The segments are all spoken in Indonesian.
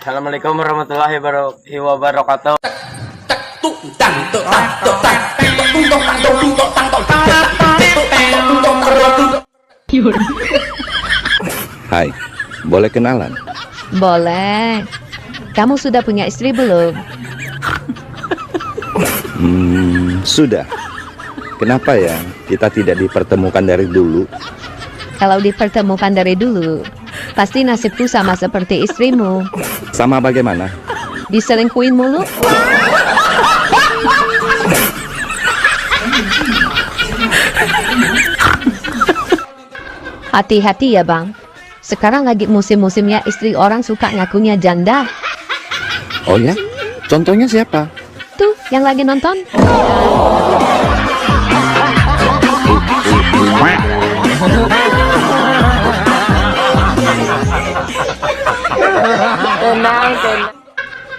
Assalamualaikum warahmatullahi wabarakatuh. Hai, boleh kenalan? Boleh. Kamu sudah punya istri belum? Sudah. Kenapa ya kita tidak dipertemukan dari dulu? Kalau dipertemukan dari dulu, pasti nasibku sama seperti istrimu. Sama bagaimana? Diselingkuhin mulu. Hati-hati ya bang. Sekarang lagi musim-musimnya istri orang suka ngakunya janda. Oh ya? Contohnya siapa? Tuh, yang lagi nonton.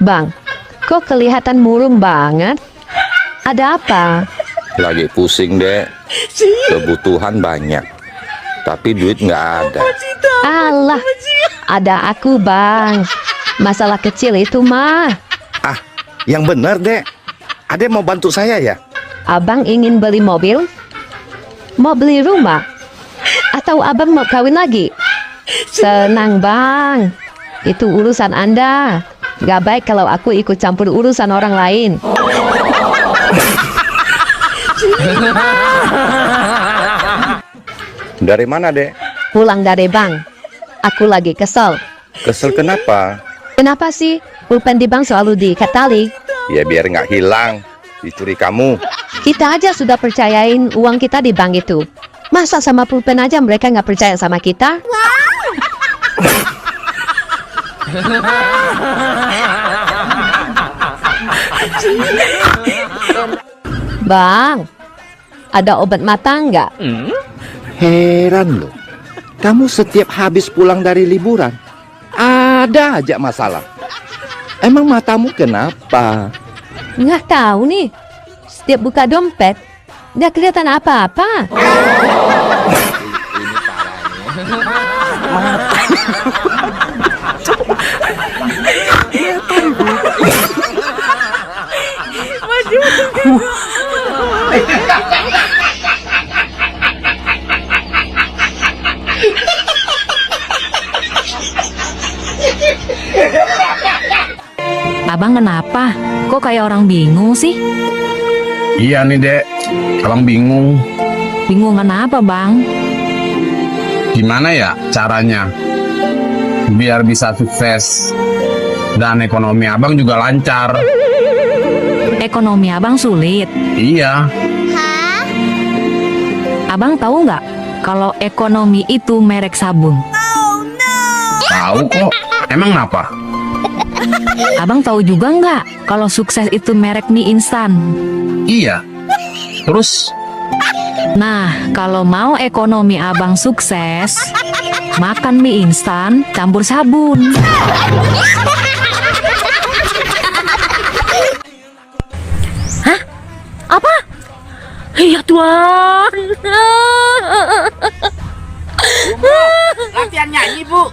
Bang, kok kelihatan murung banget? Ada apa? Lagi pusing, Dek. Kebutuhan banyak. Tapi duit nggak ada. Alah, ada aku bang. Masalah kecil itu mah. Ah, yang benar, Dek. Ade mau bantu saya ya? Abang ingin beli mobil? Mau beli rumah? Atau abang mau kawin lagi? Senang bang. Itu urusan Anda. Gak baik kalau aku ikut campur urusan orang lain. Dari mana, Dek? Pulang dari bank. Aku lagi kesel. Kesel kenapa? Kenapa sih? Pulpen di bank selalu diikat tali. Ya biar nggak hilang. Dicuri kamu. Kita aja sudah percayain uang kita di bank itu. Masa sama pulpen aja mereka nggak percaya sama kita? Bang, ada obat mata nggak? Heran loh. Kamu setiap habis pulang dari liburan, ada aja masalah. Emang matamu kenapa? Nggak tahu nih. Setiap buka dompet, nggak kelihatan apa-apa. Abang kenapa? Kok kayak orang bingung sih? Iya nih Dek, abang bingung. Bingung kenapa bang? Gimana ya caranya biar bisa sukses dan ekonomi abang juga lancar. Ekonomi abang sulit. Iya, Abang tahu nggak kalau ekonomi itu merek sabun? tahu kok. Emang kenapa? Abang tahu juga nggak kalau sukses itu merek mie instan? Iya. Terus Nah, kalau mau ekonomi abang sukses, makan mie instan campur sabun. Hah? Apa? Iya Tuhan. Latihan nyanyi, Bu.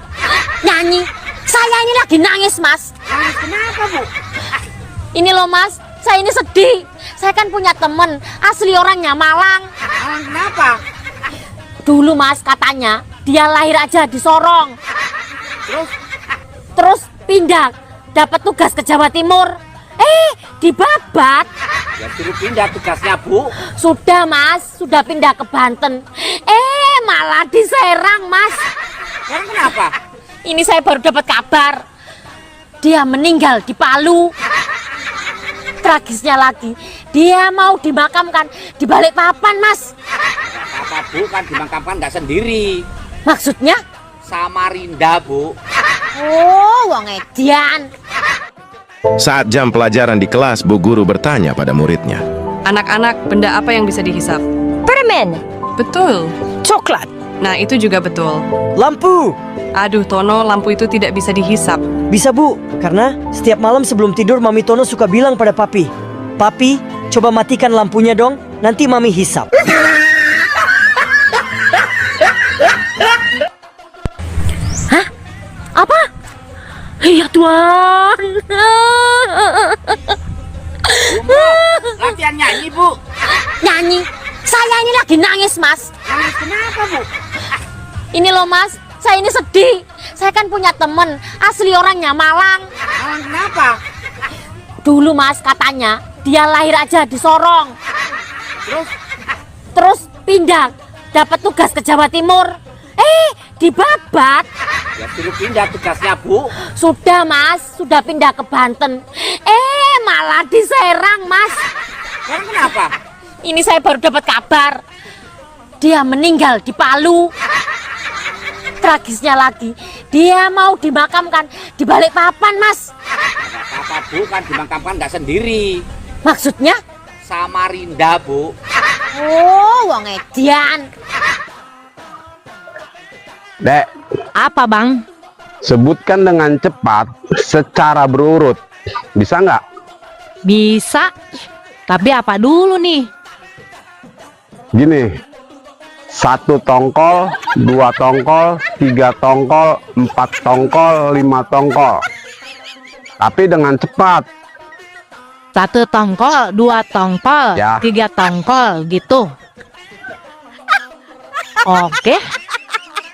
Nyanyi. Saya ini lagi nangis, Mas. Nangis kenapa, Bu? Ini loh, Mas. Saya ini sedih. Saya kan punya temen asli orangnya Malang. Malang kenapa? Dulu, Mas, katanya dia lahir aja di Sorong. Terus pindah, dapat tugas ke Jawa Timur. Dibabat. Ya suruh pindah tugasnya, Bu. Sudah, Mas. Sudah pindah ke Banten. Malah diserang, Mas. Sekarang kenapa? Ini saya baru dapat kabar. Dia meninggal di Palu. Tragisnya lagi, dia mau dimakamkan di Balikpapan, Mas. Apa, Bu? Kan dimakamkan nggak sendiri. Maksudnya? Samarinda, Bu. Oh, wong edian. Saat jam pelajaran di kelas, Bu Guru bertanya pada muridnya. Anak-anak, benda apa yang bisa dihisap? Permen. Betul. Coklat. Nah, itu juga betul. Lampu! Aduh, Tono, lampu itu tidak bisa dihisap. Bisa Bu, karena setiap malam sebelum tidur Mami Tono suka bilang pada Papi, Papi, coba matikan lampunya dong, nanti Mami hisap. Hah? Apa? Iya tuh. Tuan. Bu, latihan nyanyi, Bu. Nyanyi? Saya ini lagi nangis, Mas. Nangis kenapa, Bu? Ini loh, Mas. Saya ini sedih. Saya kan punya temen, asli orangnya Malang. Malang kenapa? Dulu, Mas, katanya dia lahir aja di Sorong. Terus pindah, dapat tugas ke Jawa Timur. Dibabat. Ya suruh pindah tugasnya, Bu. Sudah, Mas, sudah pindah ke Banten. Malah diserang, Mas. Sekarang kenapa? Ini saya baru dapat kabar. Dia meninggal di Palu. Tragisnya lagi, dia mau dimakamkan di Balikpapan, Mas. Nggak apa-apa, Bu, kan dimakamkan nggak sendiri. Maksudnya? Samarinda, Bu. Oh, wong edian. Dek, Apa bang? sebutkan dengan cepat secara berurut. Bisa nggak? Bisa. Tapi apa dulu nih? Gini. 1 tongkol, 2 tongkol, 3 tongkol, 4 tongkol, 5 tongkol. Tapi dengan cepat. 1 tongkol, 2 tongkol, Ya. 3 tongkol gitu. Oke.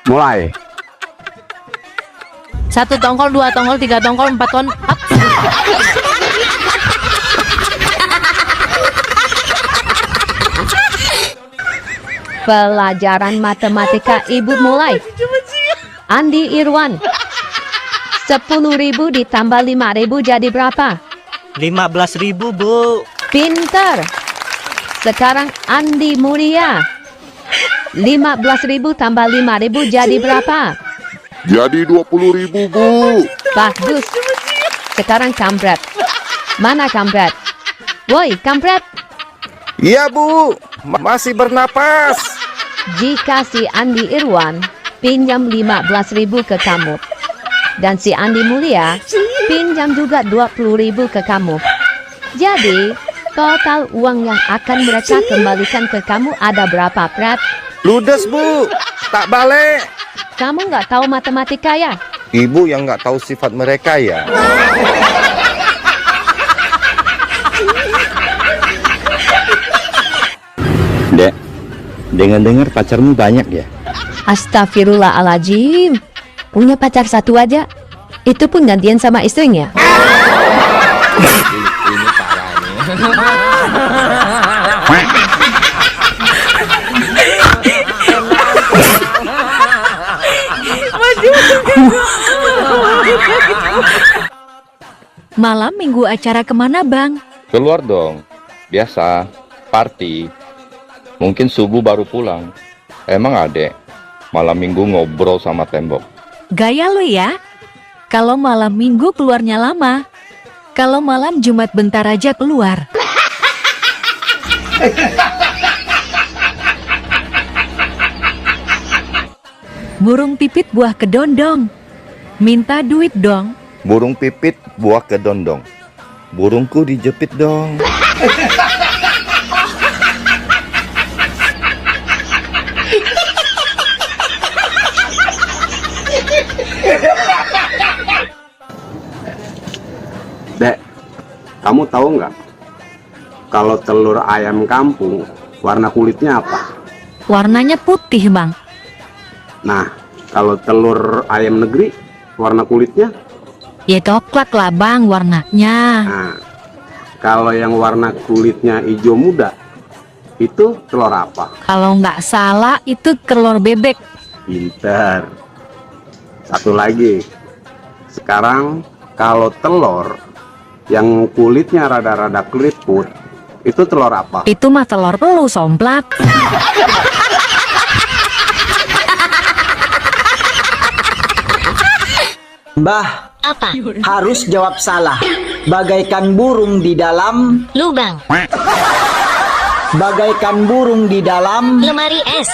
Mulai. 1 tongkol, 2 tongkol, 3 tongkol, 4 tongkol. Pelajaran matematika ibu mulai. Andi Irwan. 10.000 ditambah 5.000 jadi berapa? 15.000, Bu. Pintar. Sekarang Andi Mulia. 15.000 tambah 5.000 jadi berapa? Jadi 20.000, Bu. Bagus. Sekarang Kampret. Mana Kampret? Woi, Kampret. Iya, Bu. Masih bernapas. Jika si Andi Irwan pinjam 15.000 ke kamu dan si Andi Mulia pinjam juga 20.000 ke kamu, jadi total uang yang akan mereka kembalikan ke kamu ada berapa, Pret? Ludes, Bu. Tak balik. Kamu nggak tahu matematika ya? Ibu yang nggak tahu sifat mereka ya. Dek, dengar-dengar pacarmu banyak ya? Astagfirullahaladzim. Punya pacar satu aja. Itu pun gantian sama istrinya. Ini parah nih. Malam minggu acara kemana bang? Keluar dong. Biasa, party. Mungkin subuh baru pulang. Emang adek, malam minggu ngobrol sama tembok. Gaya lo ya? Kalau malam minggu keluarnya lama. Kalau malam Jumat bentar aja keluar. Burung pipit buah kedondong. Minta duit dong. Burung pipit buah kedondong. Burungku dijepit dong. Dek, kamu tahu nggak? Kalau telur ayam kampung, warna kulitnya apa? Warnanya putih bang. Nah, kalau telur ayam negeri, warna kulitnya? Ya coklat lah bang warnanya. Nah, kalau yang warna kulitnya hijau muda, itu telur apa? Kalau nggak salah itu telur bebek. Pinter. Satu lagi. Sekarang kalau telur yang kulitnya rada-rada keriput, itu telur apa? Itu mah telur pelus somplak. Mbah, Apa? harus jawab salah. Bagaikan burung di dalam, Lubang. bagaikan burung di dalam. Lemari es.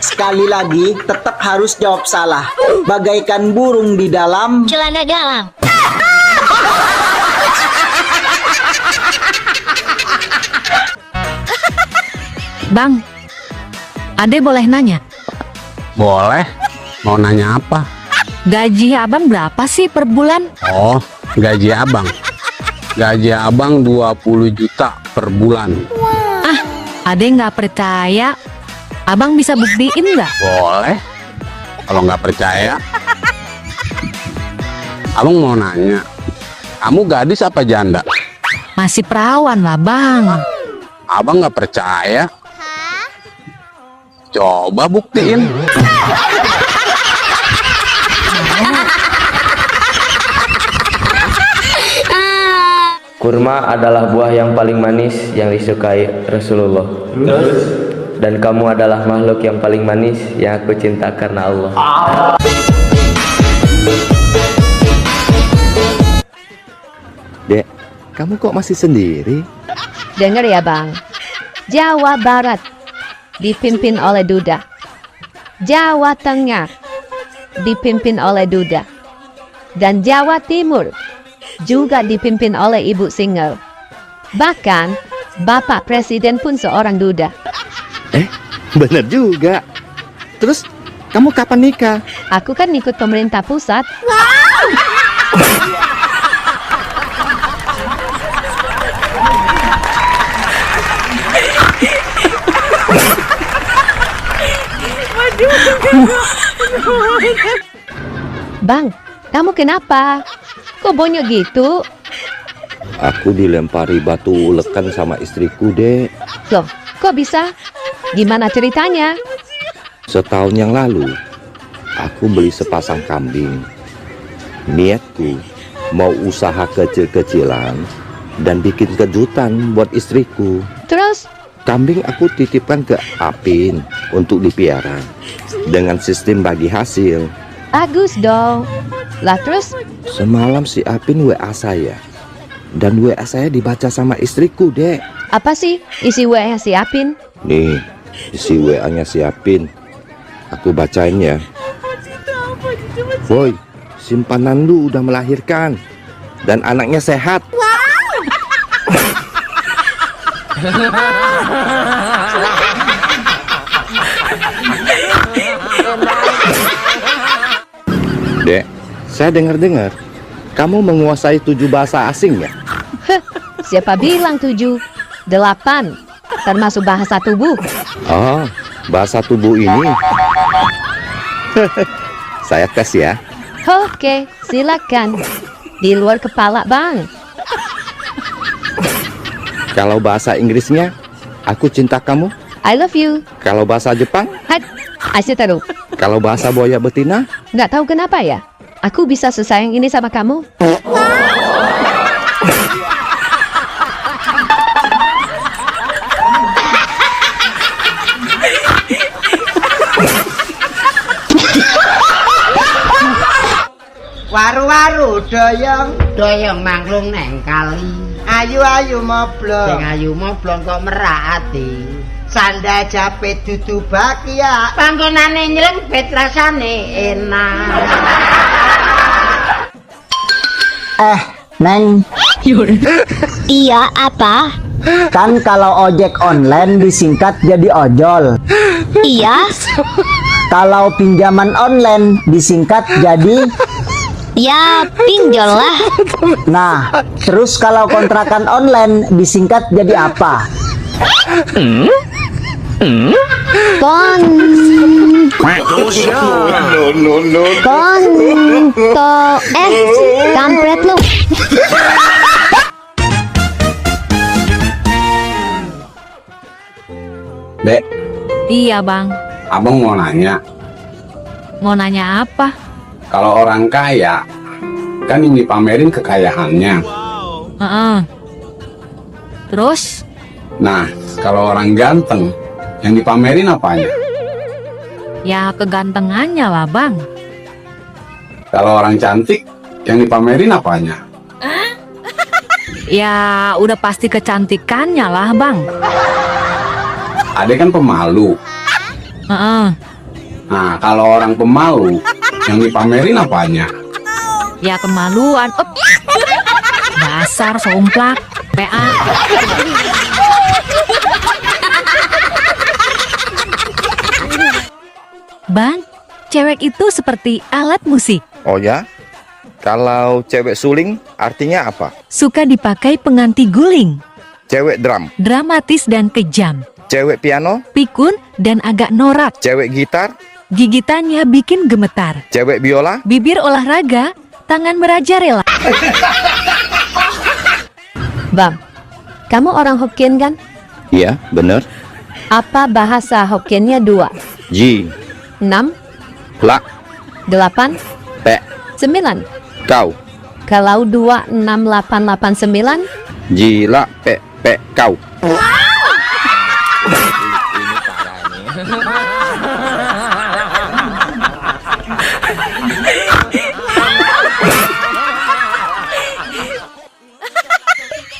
Sekali lagi, tetap harus jawab salah. Bagaikan burung di dalam. Celana dalam. Bang, Ade boleh nanya? Boleh. Mau nanya apa? Gaji abang berapa sih per bulan? Oh, gaji abang. Gaji abang 20 juta per bulan. Ade nggak percaya. Abang bisa buktiin nggak? Boleh. Kalau nggak percaya, abang mau nanya. Kamu gadis apa janda? Masih perawan lah bang. Abang nggak percaya? Coba buktiin. Kurma adalah buah yang paling manis yang disukai Rasulullah. Dan kamu adalah makhluk yang paling manis yang aku cinta karena Allah. Dek, kamu kok masih sendiri? Dengar ya bang, Jawa Barat dipimpin oleh Duda, Jawa Tengah dipimpin oleh Duda, dan Jawa Timur juga dipimpin oleh Ibu Single. Bahkan Bapak Presiden pun seorang Duda. Bener juga. Terus, kamu kapan nikah? Aku kan ikut pemerintah pusat. Bang, kamu kenapa? Kok bonyok gitu? Aku dilempari batu ulekan sama istriku, Dek. Loh, kok bisa? Gimana ceritanya? Setahun yang lalu, aku beli sepasang kambing. Niatku mau usaha kecil-kecilan dan bikin kejutan buat istriku. Terus? Kambing aku titipkan ke Apin untuk dipiara dengan sistem bagi hasil. Bagus dong. Lah terus? Semalam si Apin WA saya. Dan WA saya dibaca sama istriku, Dek. Apa sih isi WA si Apin? Nih, isi WA-nya si Apin. Aku bacain ya. Boy, simpanan lu udah melahirkan. Dan anaknya sehat. Dek, saya dengar-dengar kamu menguasai 7 bahasa asing ya? Siapa bilang 7? 8, termasuk bahasa tubuh. Oh, bahasa tubuh ini. Saya tes ya. Oke, silakan. Di luar kepala bang. Kalau bahasa Inggrisnya, aku cinta kamu. I love you. Kalau bahasa Jepang, Asitaru. kalau bahasa buaya betina, Nggak tahu kenapa ya? Aku bisa sesayang ini sama kamu. Waru-waru doyong mangklung neng kali. Ayu-ayu moblong. Sing ayu moblong kok merati. Sanda japit dudu bakia. Panggonane nylempet rasane enak. Neng. Iya, apa? Kan kalau ojek online disingkat jadi ojol. Iya. Kalau pinjaman online disingkat jadi Ya, pinjol lah. Nah, terus kalau kontrakan online disingkat jadi apa? Kampret lu. Dek, Iya bang. abang mau nanya. Mau nanya apa? Kalau orang kaya, kan yang dipamerin kekayaannya. Heeh. Terus? Nah, kalau orang ganteng, yang dipamerin apanya? Ya kegantengannya lah bang. Kalau orang cantik, yang dipamerin apanya? Ya udah pasti kecantikannya lah bang. Adek kan pemalu. Heeh. Nah, kalau orang pemalu, yang dipamerin apanya? Ya kemaluan. Dasar somplak. PA. Bang, cewek itu seperti alat musik. Oh ya? Kalau cewek suling artinya apa? Suka dipakai pengganti guling. Cewek drum, Dramatis dan kejam. cewek piano, Pikun dan agak norak. cewek gitar, Gigitannya bikin gemetar. cewek biola. Bibir olahraga, tangan merajalela. Bang, kamu orang Hokkien kan? Iya, bener. Apa bahasa Hokkiennya 2? Ji, 6, la, 8, pe, 9? kau. Kalau 2, 6, 8, 8, 9? Ji, la, pe, kau.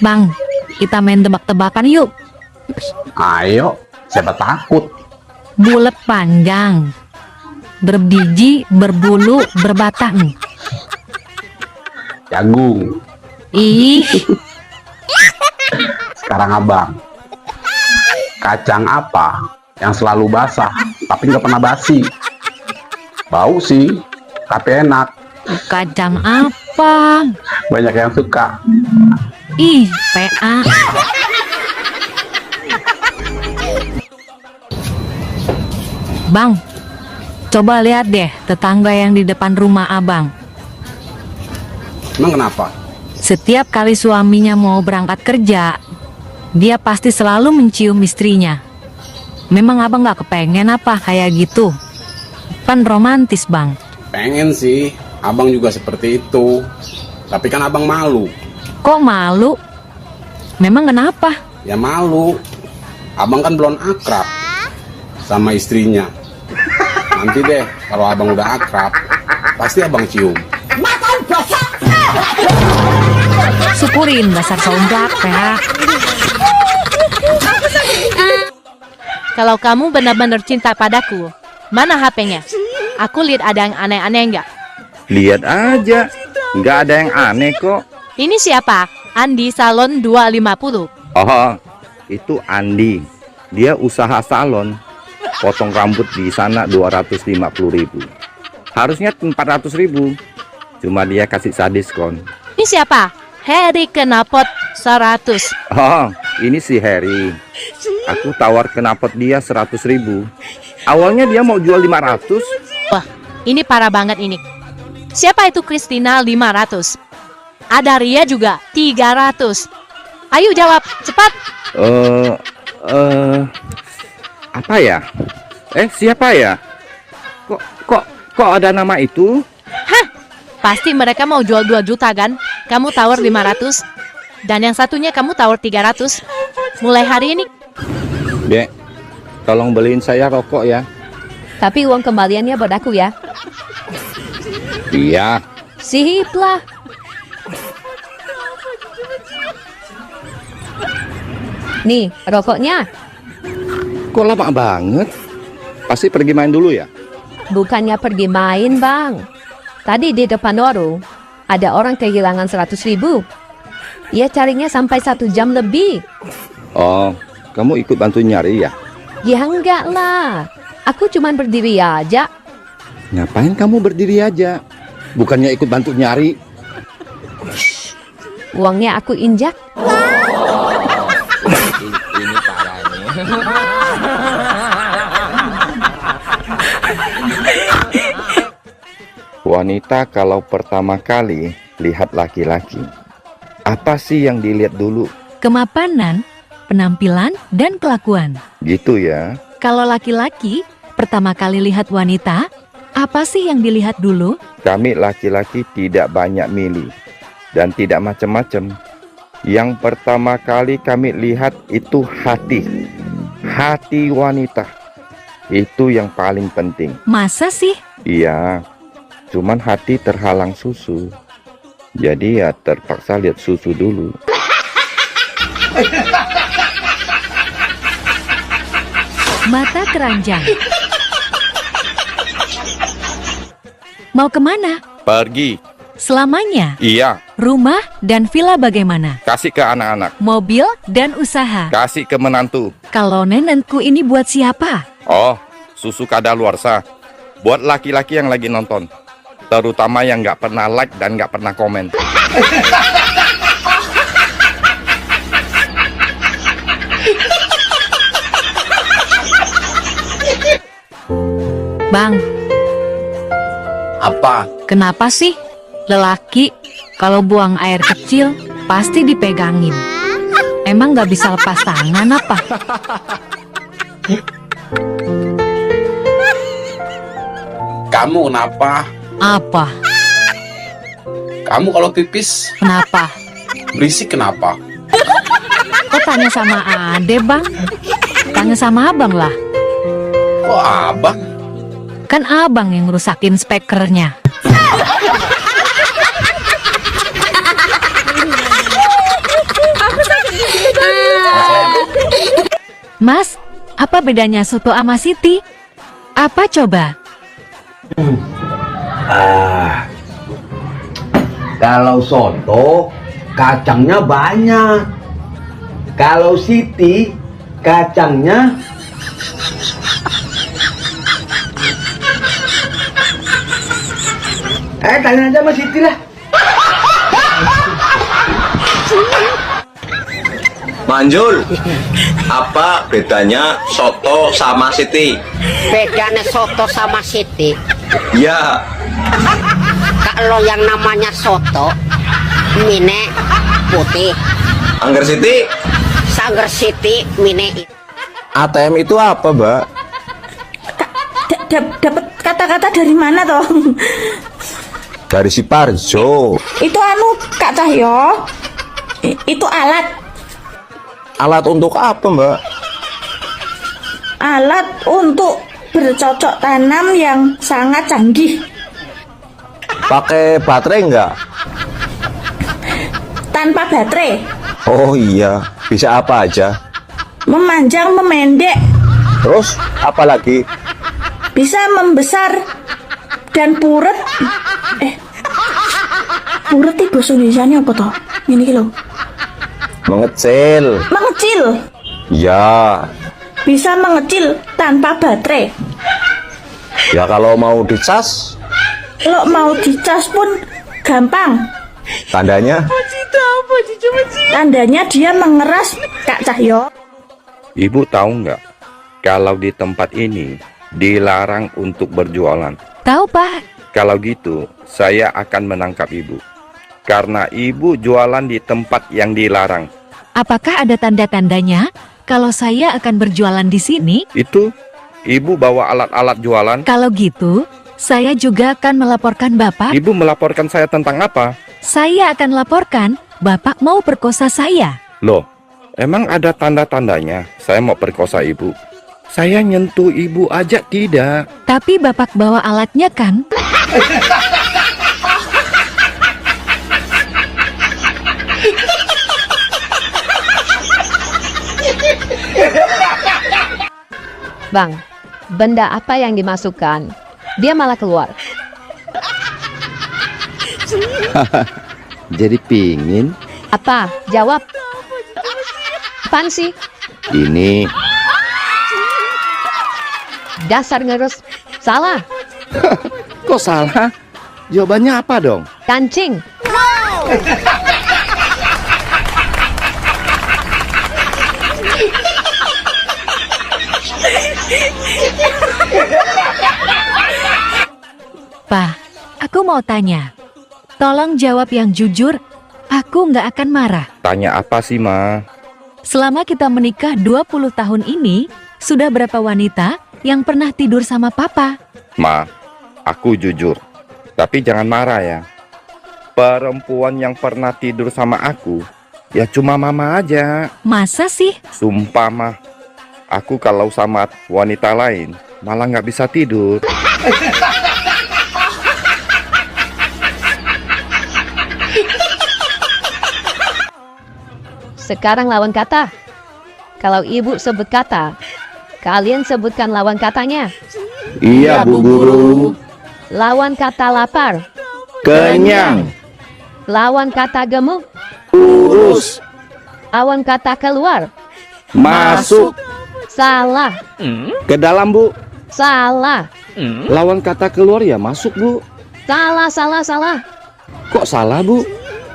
Bang, kita main tebak-tebakan yuk. Ayo, siapa takut? Bulat panjang, berbiji, berbulu, berbatang. Jagung. Ih, Sekarang abang. Kacang apa yang selalu basah tapi nggak pernah basi? Bau sih, tapi enak. kacang apa? Banyak yang suka. Ih, PA. Bang, coba lihat deh tetangga yang di depan rumah abang. Emang kenapa? Setiap kali suaminya mau berangkat kerja, dia pasti selalu mencium istrinya. Memang abang gak kepengen apa kayak gitu? Kan romantis, Bang. Pengen sih, abang juga seperti itu. Tapi kan abang malu. Kok malu? Memang kenapa? Ya malu. Abang kan belum akrab sama istrinya. Nanti deh, kalau abang udah akrab, pasti abang cium. Syukurin dasar sombrak, PA. Kalau kamu benar-benar cinta padaku, mana HP-nya? Aku lihat ada yang aneh-aneh enggak? Lihat aja, nggak ada yang aneh kok. Ini siapa? Andi Salon 250. Oh, itu Andi. Dia usaha salon. Potong rambut di sana 250.000. Harusnya 400.000. Cuma dia kasih diskon. Ini siapa? Harry Knalpot 100. Oh, ini si Harry. Aku tawar knalpot dia 100.000. Awalnya dia mau jual 500. Wah, ini parah banget ini. Siapa itu Christina 500? Ada Ria juga 300. Ayo jawab, cepat. Apa ya? Siapa ya? Kok ada nama itu? Hah? Pasti mereka mau jual 2 juta kan? Kamu tawar 500. Dan yang satunya kamu tawar 300. Mulai hari ini. Dek, tolong beliin saya rokok ya. Tapi uang kembaliannya buat aku ya. Iya. Sip lah. Nih, rokoknya. Kok lama banget? Pasti pergi main dulu ya? Bukannya pergi main, Bang. Tadi di depan warung, ada orang kehilangan 100.000. Ia carinya sampai 1 jam lebih. Oh, kamu ikut bantu nyari ya? Ya enggak lah. Aku cuman berdiri aja. Ngapain kamu berdiri aja? Bukannya ikut bantu nyari? Uangnya aku injak. Ini parah nih. Wanita kalau pertama kali lihat laki-laki, apa sih yang dilihat dulu? Kemapanan, penampilan, dan kelakuan. Gitu ya. Kalau laki-laki pertama kali lihat wanita, apa sih yang dilihat dulu? Kami laki-laki tidak banyak milih dan tidak macam-macam. Yang pertama kali kami lihat itu hati. Hati wanita. Itu yang paling penting. Masa sih? Iya. Cuman hati terhalang susu. Jadi ya terpaksa lihat susu dulu. Mata keranjang. Mau kemana? Pergi. Selamanya. Iya. Rumah dan villa bagaimana? Kasih ke anak-anak. Mobil dan usaha. Kasih ke menantu. Kalau nenekku ini buat siapa? Oh, susu kadaluarsa. Buat laki-laki yang lagi nonton, terutama yang nggak pernah like dan nggak pernah komen. Bang, Apa? kenapa sih lelaki kalau buang air kecil pasti dipegangin? Emang nggak bisa lepas tangan apa? Kamu kenapa? Apa? Kamu kalau pipis Kenapa? berisik kenapa? Kok tanya sama Ade, Bang? Tanya sama abang lah. Kok abang? Kan abang yang rusakin speakernya. Mas, apa bedanya soto sama Siti? Apa coba? Kalau soto kacangnya banyak. Kalau Siti kacangnya tanya aja sama Siti lah. Manjul, apa bedanya soto sama Siti? Bedanya soto sama Siti, Ya, kalau yang namanya soto mine putih, angger Siti. sangger Siti mine ATM itu apa, Mbak? Dapat kata-kata dari mana toh? Dari si Parjo. Itu anu Kak Cahyo. Itu alat. Alat untuk apa, Mbak? Alat untuk bercocok tanam yang sangat canggih. Pakai baterai nggak? Tanpa baterai. Oh iya, bisa apa aja? Memanjang, memendek. Terus apa lagi? Bisa membesar dan puret. Puret itu bahasa Indonesianya apa toh? Ini lho. Mengecil. Mengecil. Ya. Bisa mengecil tanpa baterai. Ya kalau mau dicas, Kalau mau dicas pun gampang. tandanya? Tandanya dia mengeras, Kak Cahyo. Ibu tahu nggak? Kalau di tempat ini dilarang untuk berjualan. Tahu, Pak? Kalau gitu, saya akan menangkap ibu. Karena ibu jualan di tempat yang dilarang. Apakah ada tanda-tandanya kalau saya akan berjualan di sini? Itu, ibu bawa alat-alat jualan. Kalau gitu, saya juga akan melaporkan Bapak. Ibu melaporkan saya tentang apa? Saya akan laporkan Bapak mau perkosa saya. Loh, emang ada tanda-tandanya saya mau perkosa ibu? Saya nyentuh ibu aja tidak. Tapi Bapak bawa alatnya kan? Bang, benda apa yang dimasukkan? Dia malah keluar. Jadi pingin? Apa? Jawab. Apaan sih? Ini. Dasar ngerus. Salah. Kok salah? Jawabannya apa dong? Kancing. Pak, aku mau tanya. Tolong jawab yang jujur, aku nggak akan marah. Tanya apa sih, Ma? Selama kita menikah 20 tahun ini, sudah berapa wanita yang pernah tidur sama Papa? Ma, aku jujur. Tapi jangan marah ya. Perempuan yang pernah tidur sama aku, ya cuma Mama aja. Masa sih? Sumpah, Ma. Aku kalau sama wanita lain, malah nggak bisa tidur. Sekarang lawan kata. Kalau ibu sebut kata, kalian sebutkan lawan katanya. Iya, Bu Guru. Lawan kata lapar. Kenyang. Lawan kata gemuk. Urus. Lawan kata keluar. Masuk. Salah. Ke dalam, Bu. Salah. Lawan kata keluar ya masuk, Bu. Salah. Kok salah, Bu?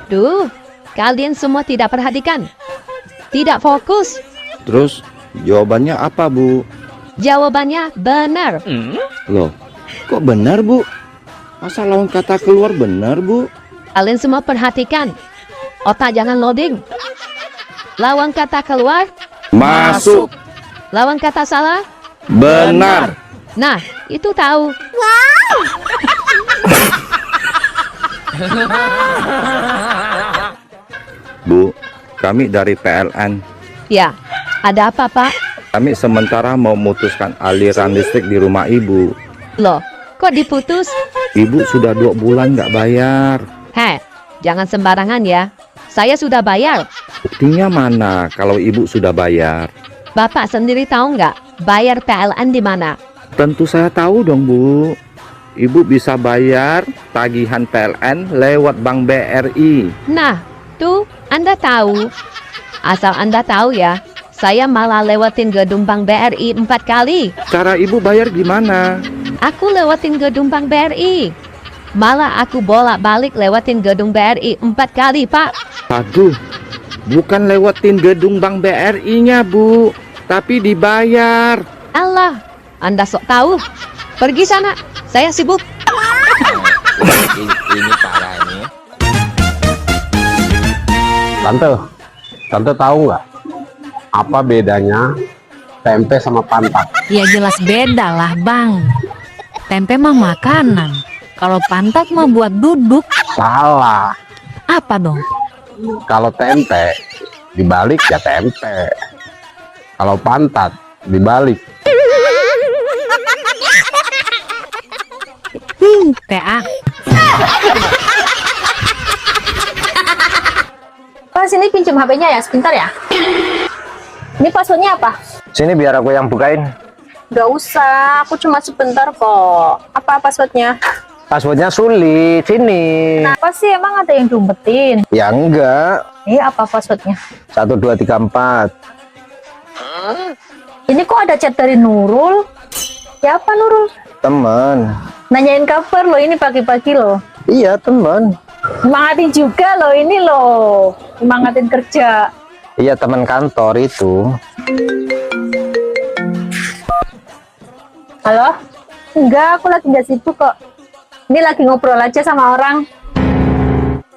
Duh, kalian semua tidak perhatikan. Tidak fokus. Terus jawabannya apa, Bu? Jawabannya benar. Loh, kok benar, Bu? Masa lawan kata keluar benar, Bu? Kalian semua perhatikan. Otak jangan loading. Lawan kata keluar, Masuk. lawan kata salah. Benar. Nah, itu tahu. Bu, kami dari PLN. Ya, ada apa, Pak? Kami sementara mau memutuskan aliran listrik di rumah Ibu. Loh, kok diputus? Ibu sudah 2 bulan nggak bayar. Heh, jangan sembarangan ya. Saya sudah bayar. Buktinya mana kalau Ibu sudah bayar? Bapak sendiri tahu nggak bayar PLN di mana? Tentu saya tahu dong, Bu. Ibu bisa bayar tagihan PLN lewat Bank BRI. Nah, tuh Anda tahu. Asal Anda tahu ya, saya malah lewatin gedung Bank BRI 4 kali. Cara Ibu bayar gimana? Aku lewatin gedung Bank BRI. Malah aku bolak-balik lewatin gedung BRI 4 kali, Pak. Aduh, bukan lewatin gedung Bank BRI-nya, Bu, tapi dibayar. Allah, Anda sok tahu. Pergi sana, saya sibuk. Ini parah ini. Tante tahu nggak apa bedanya tempe sama pantat? Ya jelas beda lah, Bang. Tempe mah makanan. Kalau pantat mah buat duduk. Salah. Apa dong? Kalau tempe dibalik ya tempe. Kalau pantat dibalik. PA. Pak, sini pinjam HP-nya ya, sebentar ya. Ini passwordnya apa? Sini biar aku yang bukain. Gak usah, aku cuma sebentar kok. Apa passwordnya? Passwordnya sulit, sini. Kenapa sih, emang ada yang diumpetin? Ya enggak. Apa passwordnya? 1, 2, 3, 4. Ini kok ada chat dari Nurul? Siapa Nurul? Teman. Nanyain kabar loh, ini pagi-pagi loh. Iya, teman. Semangatin juga loh, ini loh. Semangatin kerja. Iya, teman kantor itu. Halo? Enggak, aku lagi nggak sibuk kok. Ini lagi ngobrol aja sama orang.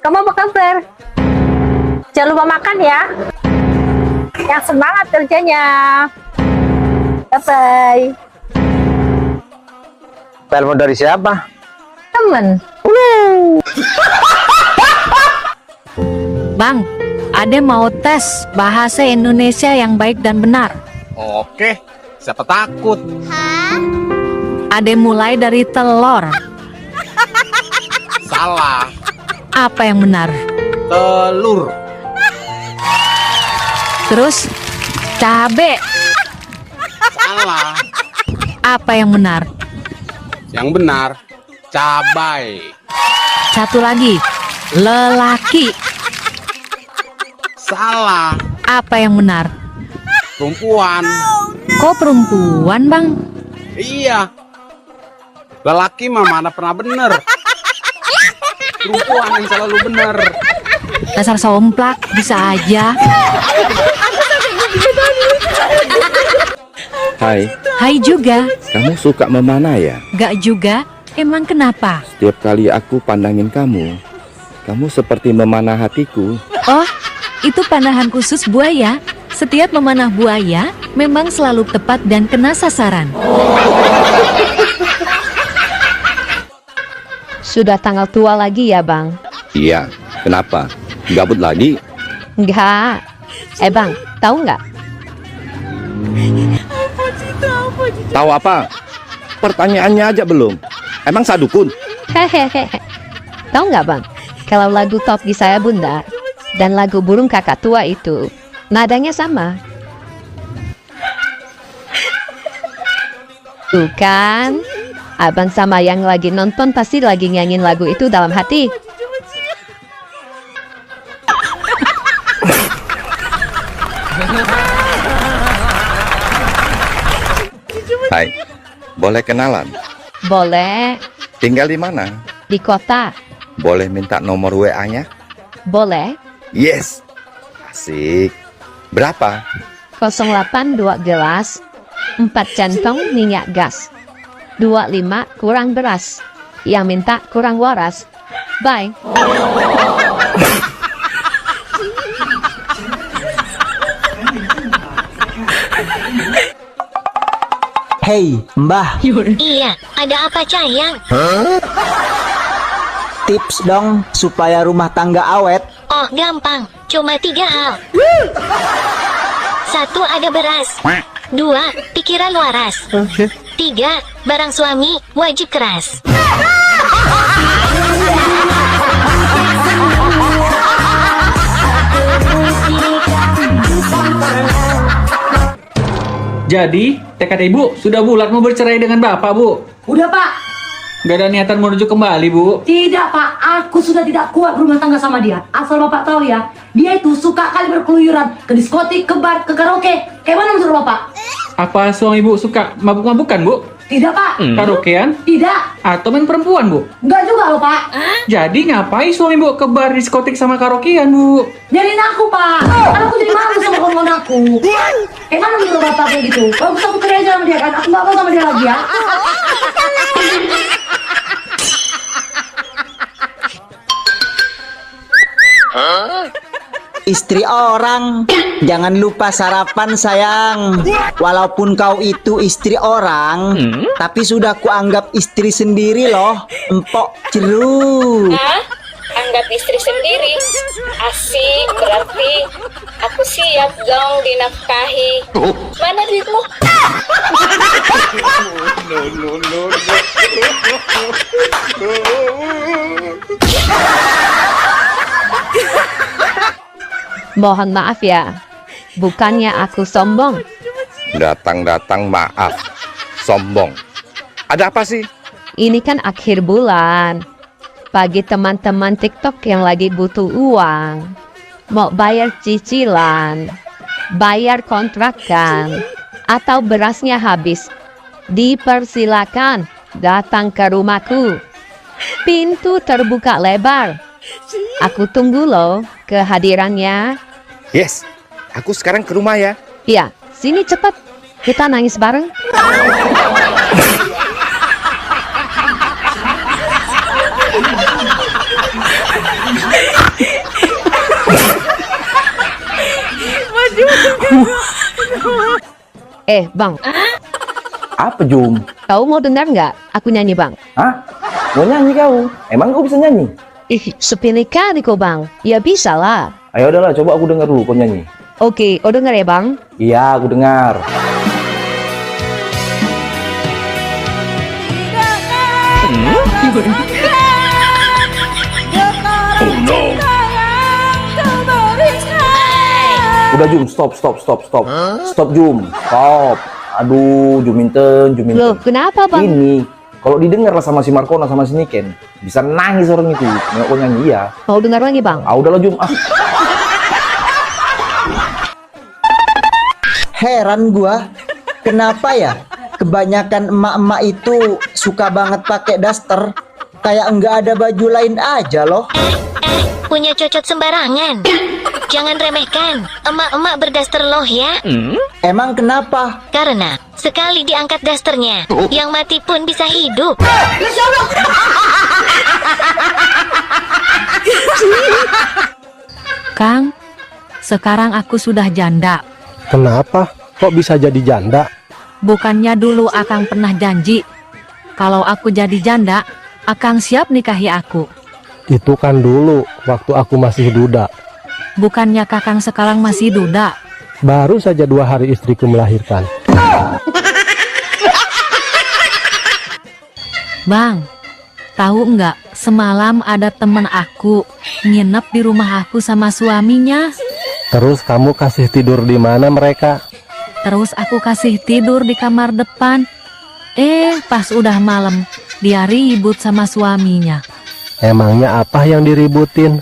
Kamu apa kabar? Jangan lupa makan ya. Yang semangat kerjanya. Bye-bye. Telepon dari siapa? Temen. Bang, Ade mau tes bahasa Indonesia yang baik dan benar. Oke, siapa takut? Ade mulai dari telur. Salah. Apa yang benar? Telur. Terus cabe. Salah. Apa yang benar? Yang benar, cabai. Satu lagi, lelaki. Salah. Apa yang benar? Perempuan. Kok perempuan, Bang? Iya. Lelaki mah mana pernah bener. Perempuan yang selalu bener. Dasar somplak, bisa aja. Hai. Hai juga. Kamu suka memanah ya? Gak juga. Emang kenapa? Setiap kali aku pandangin kamu seperti memanah hatiku. Oh, itu pandangan khusus buaya. Setiap memanah buaya memang selalu tepat dan kena sasaran. Sudah tanggal tua lagi ya, Bang? Iya, kenapa? Gabut lagi? Enggak. Bang, tahu nggak? Tahu apa? Pertanyaannya aja belum. Emang sadukun? Hehehe. Tahu nggak, Bang? Kalau lagu Top Gi Saya Bunda dan lagu Burung Kakak Tua itu nadanya sama. Tuh kan, abang sama yang lagi nonton pasti lagi nyanyiin lagu itu dalam hati. Hai, boleh kenalan? Boleh. Tinggal di mana? Di kota. Boleh minta nomor WA-nya? Boleh. Yes. Asik. Berapa? 082 gelas, 4 centong minyak gas, 25 kurang beras. Yang minta kurang waras. Bye. Hei, Mbah. Iya, ada apa Cayang? Tips dong supaya rumah tangga awet. Oh, gampang. Cuma 3 hal. 1. Ada beras. 2. Pikiran waras. 3. Barang suami wajib keras. Jadi, tekad ibu sudah bulat mau bercerai dengan bapak, Bu? Udah, Pak. Gak ada niatan menuju kembali, Bu? Tidak, Pak. Aku sudah tidak kuat berumah tangga sama dia. Asal Bapak tahu ya, dia itu suka kali berkeluyuran ke diskotik, ke bar, ke karaoke. Kayak mana menurut Bapak? Apa suami Bu suka mabuk-mabukan, Bu? Tidak, Pak. Karaokean? Tidak. Atau main perempuan, Bu? Enggak juga loh, Pak. Jadi ngapain suami Bu ke bar, diskotik, sama karaokean, Bu? Nyariin aku, Pak. Kan aku jadi malu sama kawan-kawan aku. Kayak mana menurut Bapak kayak gitu? Bagus aku kerja sama dia kan. Aku gak mau sama dia lagi ya. Istri orang, jangan lupa sarapan sayang. Walaupun kau itu istri orang, tapi sudah kuanggap istri sendiri loh. Empok jeruk. Anggap istri sendiri. Asik, berarti aku siap dong dinafkahi. Mana duitmu? Mohon maaf ya. Bukannya aku sombong. Datang-datang maaf. Sombong. Ada apa sih? Ini kan akhir bulan. Bagi teman-teman TikTok yang lagi butuh uang, mau bayar cicilan, bayar kontrakan, atau berasnya habis, dipersilakan datang ke rumahku. Pintu terbuka lebar. Aku tunggu loh kehadirannya. Yes, aku sekarang ke rumah ya. Iya, sini cepat. Kita nangis bareng. Bang. Apa, Jum? Kau mau dengar nggak aku nyanyi, Bang? Hah? Mau nyanyi kau? Emang kau bisa nyanyi? Sepele kali kau, Bang. Ya bisa lah. Ayo udahlah, coba aku dengar dulu kau nyanyi. Oke, kau dengar ya, Bang? Iya, aku dengar. Oh no. Udah Jum, stop. Stop Jum, stop. Aduh, Juminten. Loh, kenapa Bang? Ini, kalau didengar lah sama si Markona sama si Niken, bisa nangis orang itu. Nggak kau nyanyi ya. Mau dengar lagi Bang? Udahlah Jum. Heran gua, kenapa ya kebanyakan emak-emak itu suka banget pakai daster, kayak enggak ada baju lain aja loh. Punya cocot sembarangan. Jangan remehkan, emak-emak berdaster loh ya. Emang kenapa? Karena sekali diangkat dasternya, yang mati pun bisa hidup. Kang, sekarang aku sudah janda. Kenapa? Kok bisa jadi janda? Bukannya dulu Akang pernah janji, kalau aku jadi janda, Akang siap nikahi aku. Itu kan dulu, waktu aku masih duda. Bukannya Kakang sekarang masih duda? Baru saja 2 hari istriku melahirkan. Bang, tahu nggak, semalam ada teman aku nginep di rumah aku sama suaminya. Terus kamu kasih tidur di mana mereka? Terus aku kasih tidur di kamar depan. Pas udah malam, dia ribut sama suaminya. Emangnya apa yang diributin?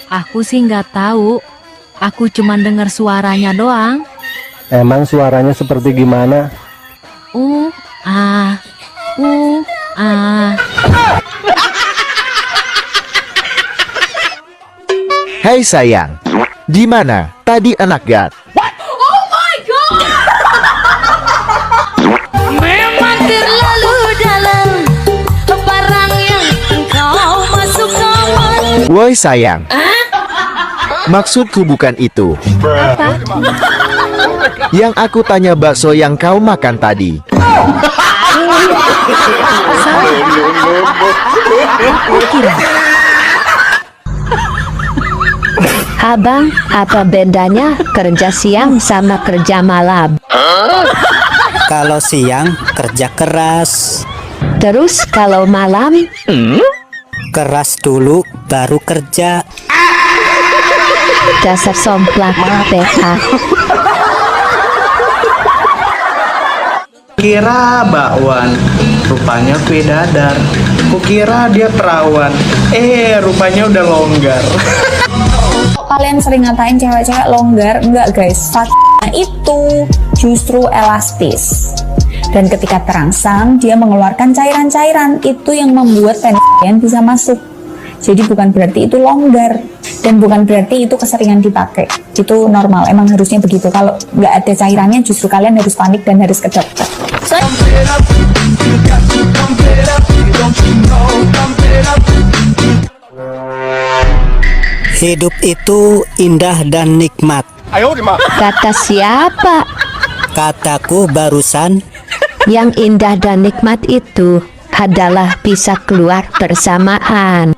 Aku sih nggak tahu. Aku cuma dengar suaranya doang. Emang suaranya seperti gimana? Hei sayang, di mana tadi anak gat? Oh my god! Memang terlalu dalam barang yang engkau masukkan. Woi sayang, maksudku bukan itu. Apa? Yang aku tanya bakso yang kau makan tadi. Abang, apa bedanya kerja siang sama kerja malam? Kalau siang kerja keras. Terus kalau malam? Keras dulu baru kerja. Dasar somplak PH. Kira bakwan, rupanya kue dadar. Kukira dia perawan, rupanya udah longgar. Kalian sering ngatain cewek-cewek longgar, enggak guys, itu justru elastis. Dan ketika terangsang, dia mengeluarkan cairan-cairan, itu yang membuat penis kalian bisa masuk. Jadi bukan berarti itu longgar, dan bukan berarti itu keseringan dipakai. Itu normal, emang harusnya begitu. Kalau nggak ada cairannya, justru kalian harus panik dan harus ke dokter. Hidup itu indah dan nikmat. Kata siapa? Kataku barusan. Yang indah dan nikmat itu adalah bisa keluar bersamaan.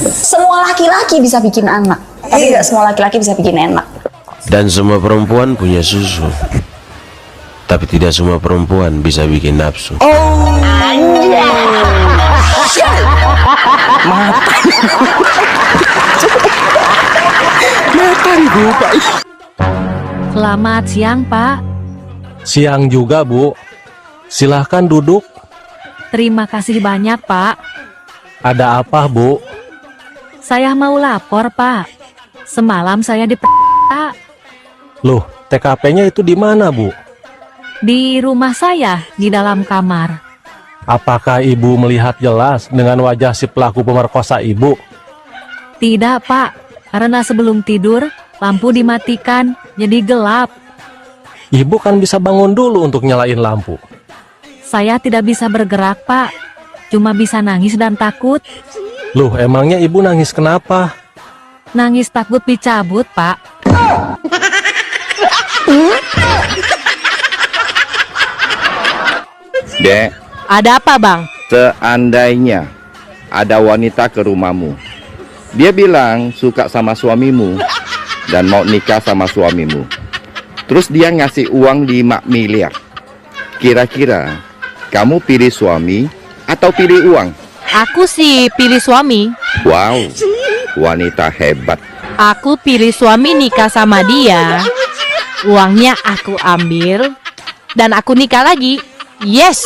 Semua laki-laki bisa bikin anak, tapi nggak semua laki-laki bisa bikin enak. Dan semua perempuan punya susu. Tapi tidak semua perempuan bisa bikin nafsu. Selamat siang, Pak. Siang juga, Bu. Silahkan duduk. Terima kasih banyak, Pak. Ada apa, Bu? Saya mau lapor, Pak. Semalam saya Loh, TKP-nya itu di mana, Bu? di rumah saya, di dalam kamar. Apakah Ibu melihat jelas dengan wajah si pelaku pemerkosa Ibu? Tidak, Pak. Karena sebelum tidur, lampu dimatikan, jadi gelap. Ibu kan bisa bangun dulu untuk nyalain lampu. Saya tidak bisa bergerak, Pak. Cuma bisa nangis dan takut. Loh, emangnya Ibu nangis kenapa? Nangis takut dicabut, Pak. Dek, Ada apa, Bang? seandainya ada wanita ke rumahmu, dia bilang suka sama suamimu dan mau nikah sama suamimu, terus dia ngasih uang 5 miliar. Kira-kira kamu pilih suami atau pilih uang? Aku sih pilih suami. Wow, wanita hebat. Aku pilih suami nikah sama dia. Uangnya aku ambil dan aku nikah lagi. Yes.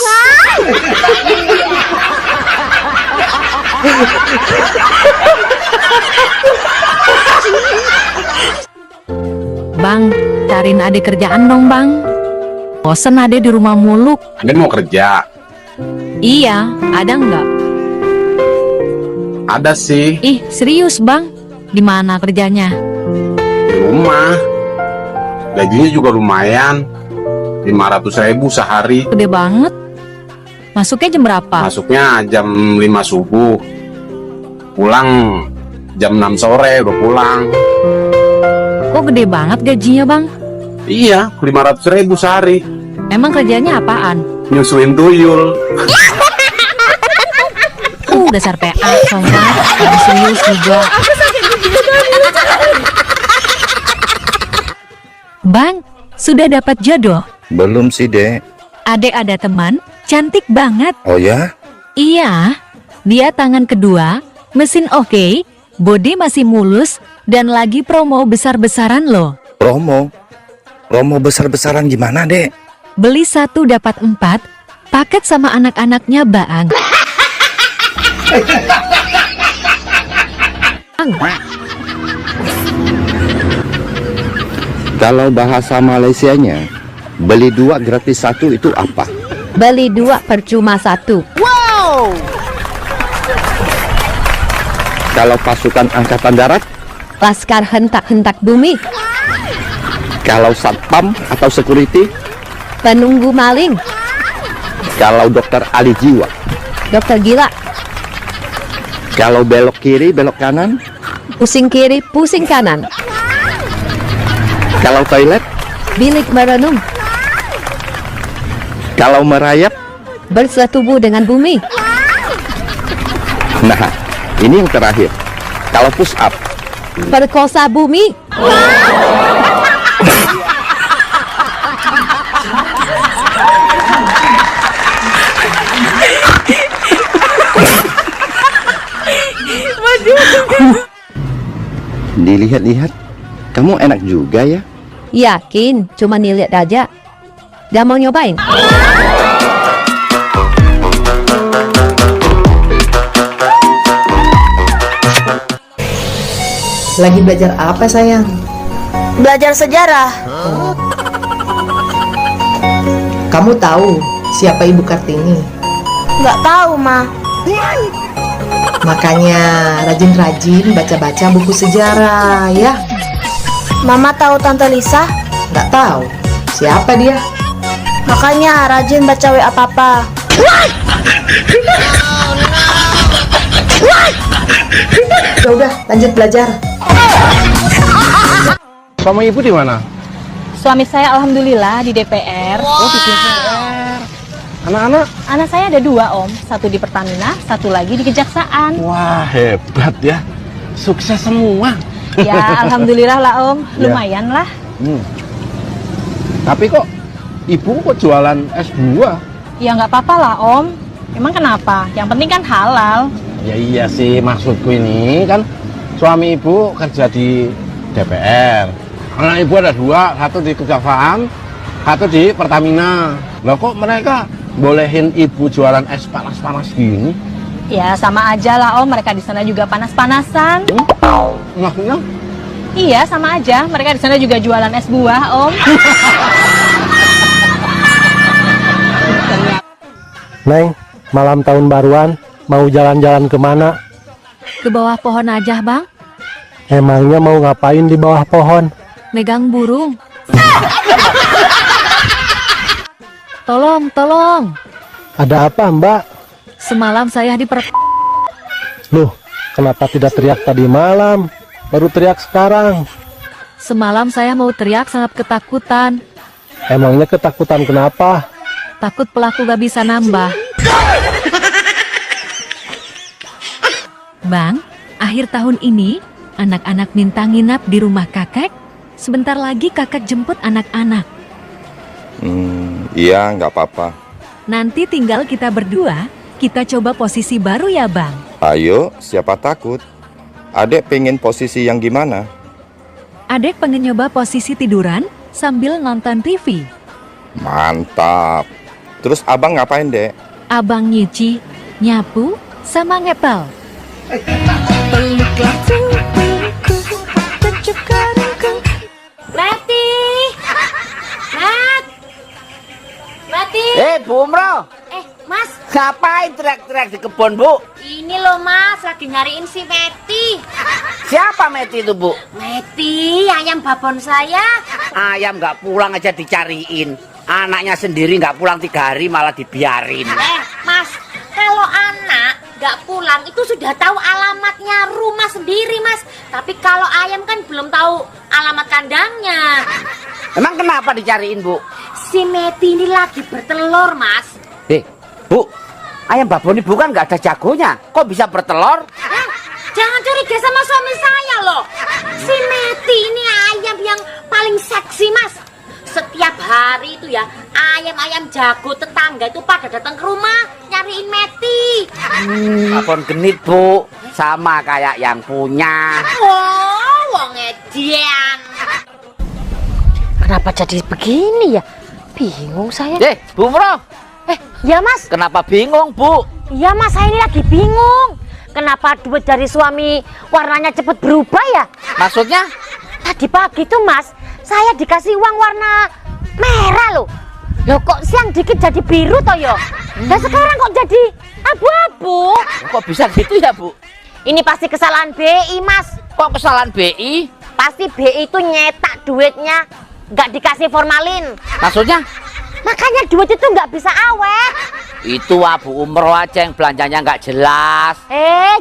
Bang, cariin Ade kerjaan dong, Bang. Bosen Ade di rumah muluk. Ade mau kerja. Iya, ada nggak? Ada sih. Ih, serius, Bang? Di mana kerjanya? Di rumah. Gajinya juga lumayan. 500.000 sehari. Gede banget. Masuknya jam berapa? Masuknya jam 5 subuh. Pulang jam 6 sore udah pulang. Kok gede banget gajinya, Bang? Iya, 500.000 sehari. Emang kerjanya apaan? Nyusuin tuyul. Dasar PA, soalnya serius juga. Bang, sudah dapat jodoh? Belum sih, Dek. Adek ada teman, cantik banget. Oh ya? Iya, dia tangan kedua, mesin oke, body masih mulus, dan lagi promo besar-besaran loh. Promo? Promo besar-besaran gimana, Dek? Beli 1 dapat 4, paket sama anak-anaknya Baang. Kalau bahasa Malaysianya, beli 2 gratis 1 itu apa? Beli 2 percuma 1. Wow. Kalau pasukan angkatan darat? Laskar hentak-hentak bumi. Kalau satpam atau security? Penunggu maling. Kalau dokter ahli jiwa? Dokter gila. Kalau belok kiri, belok kanan? Pusing kiri, pusing kanan. Kalau toilet? Bilik merenung. Kalau merayap? Bersetubuh dengan bumi. Nah, ini yang terakhir. Kalau push up? Perkosa bumi. Dilihat-lihat, kamu enak juga ya? Yakin, cuma nilihat aja. Udah mau nyobain? Lagi belajar apa sayang? Belajar sejarah. Kamu tahu siapa Ibu Kartini? Nggak tahu, Ma. Makanya rajin-rajin baca-baca buku sejarah ya. Mama tahu Tante Lisa? Nggak tahu. Siapa dia? Makanya rajin baca WA Papa. Udah, lanjut belajar. Suami ibu di mana? Suami saya alhamdulillah di DPR. Oh, di DPR. Anak-anak? Anak saya ada 2 Om, satu di Pertamina, satu lagi di Kejaksaan. Wah, hebat ya. Sukses semua. Ya, alhamdulillah lah Om, Ya. lumayan lah. Tapi kok ibu kok jualan S2? Ya nggak apa-apa lah Om. Emang kenapa? Yang penting kan halal. Ya iya sih, maksudku ini kan suami ibu kerja di DPR. Anak ibu ada 2, satu di Kejaksaan, satu di Pertamina. Loh kok mereka bolehin ibu jualan es panas-panas gini? Ya sama aja lah Om, mereka di sana juga panas-panasan. Maksudnya? Iya sama aja, mereka di sana juga jualan es buah Om. Neng, malam tahun baruan mau jalan-jalan kemana? Ke bawah pohon aja, Bang. Emangnya mau ngapain di bawah pohon? Megang burung. Tolong. Ada apa, Mbak? Semalam saya Loh, kenapa tidak teriak tadi malam? Baru teriak sekarang. Semalam saya mau teriak sangat ketakutan. Emangnya ketakutan kenapa? Takut pelaku gak bisa nambah. Bang, akhir tahun ini anak-anak minta nginap di rumah kakek. Sebentar lagi kakek jemput anak-anak. Iya, nggak apa-apa. Nanti tinggal kita berdua, kita coba posisi baru ya Bang. Ayo, siapa takut? Adek pengen posisi yang gimana? Adek pengen nyoba posisi tiduran sambil nonton TV. Mantap. Terus abang ngapain, Dek? Abang nyuci, nyapu, sama ngepel. Mati! Mati! Bu Umroh. Mas. Ngapain teriak-teriak di kebun, Bu? Ini loh Mas, lagi nyariin si Meti. Siapa Meti itu, Bu? Meti, ayam babon saya. Ayam nggak pulang aja dicariin. Anaknya sendiri nggak pulang 3 hari malah dibiarin. Mas, kalau anak nggak pulang itu sudah tahu alamatnya rumah sendiri, Mas. Tapi kalau ayam kan belum tahu alamat kandangnya. Emang kenapa dicariin, Bu? Si Meti ini lagi bertelur, Mas. Bu, ayam babon ibu kan nggak ada jagonya. Kok bisa bertelur? Jangan curiga sama suami saya loh. Si Meti ini ayam yang paling seksi, Mas. Setiap hari itu ya, ayam-ayam jago tetangga itu pada datang ke rumah nyariin Meti. Babon genit, Bu. Sama kayak yang punya. Oh, wong edian. Kenapa jadi begini ya? Bingung saya. Bu Umroh. Ya Mas. Kenapa bingung, Bu? Iya Mas, saya ini lagi bingung. Kenapa duit dari suami warnanya cepet berubah ya? Maksudnya? Tadi pagi tuh Mas, Saya dikasih uang warna merah loh. Loh kok siang dikit jadi biru toh yo? Dan sekarang kok jadi abu-abu? Kok bisa gitu ya, Bu? Ini pasti kesalahan BI, Mas. Kok kesalahan BI? Pasti BI itu nyetak duitnya nggak dikasih formalin. Maksudnya? Makanya duit itu nggak bisa awet. Itu Bu umroh aja yang belanjanya nggak jelas.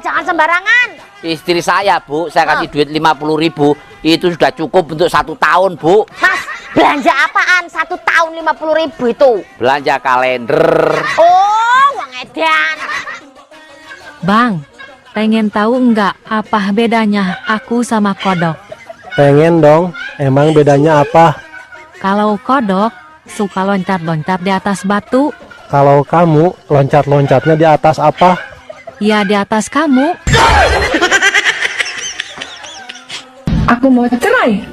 Jangan sembarangan. Istri saya, Bu, saya kasih duit 50.000, itu sudah cukup untuk 1 tahun, Bu. Mas, belanja apaan 1 tahun 50.000 itu? Belanja kalender. Oh, uang edan. Bang, pengen tahu nggak apa bedanya aku sama kodok? Pengen dong, emang bedanya apa? Kalau kodok suka loncat-loncat di atas batu. Kalau kamu loncat-loncatnya di atas apa? Ya di atas kamu. Aku mau cerai.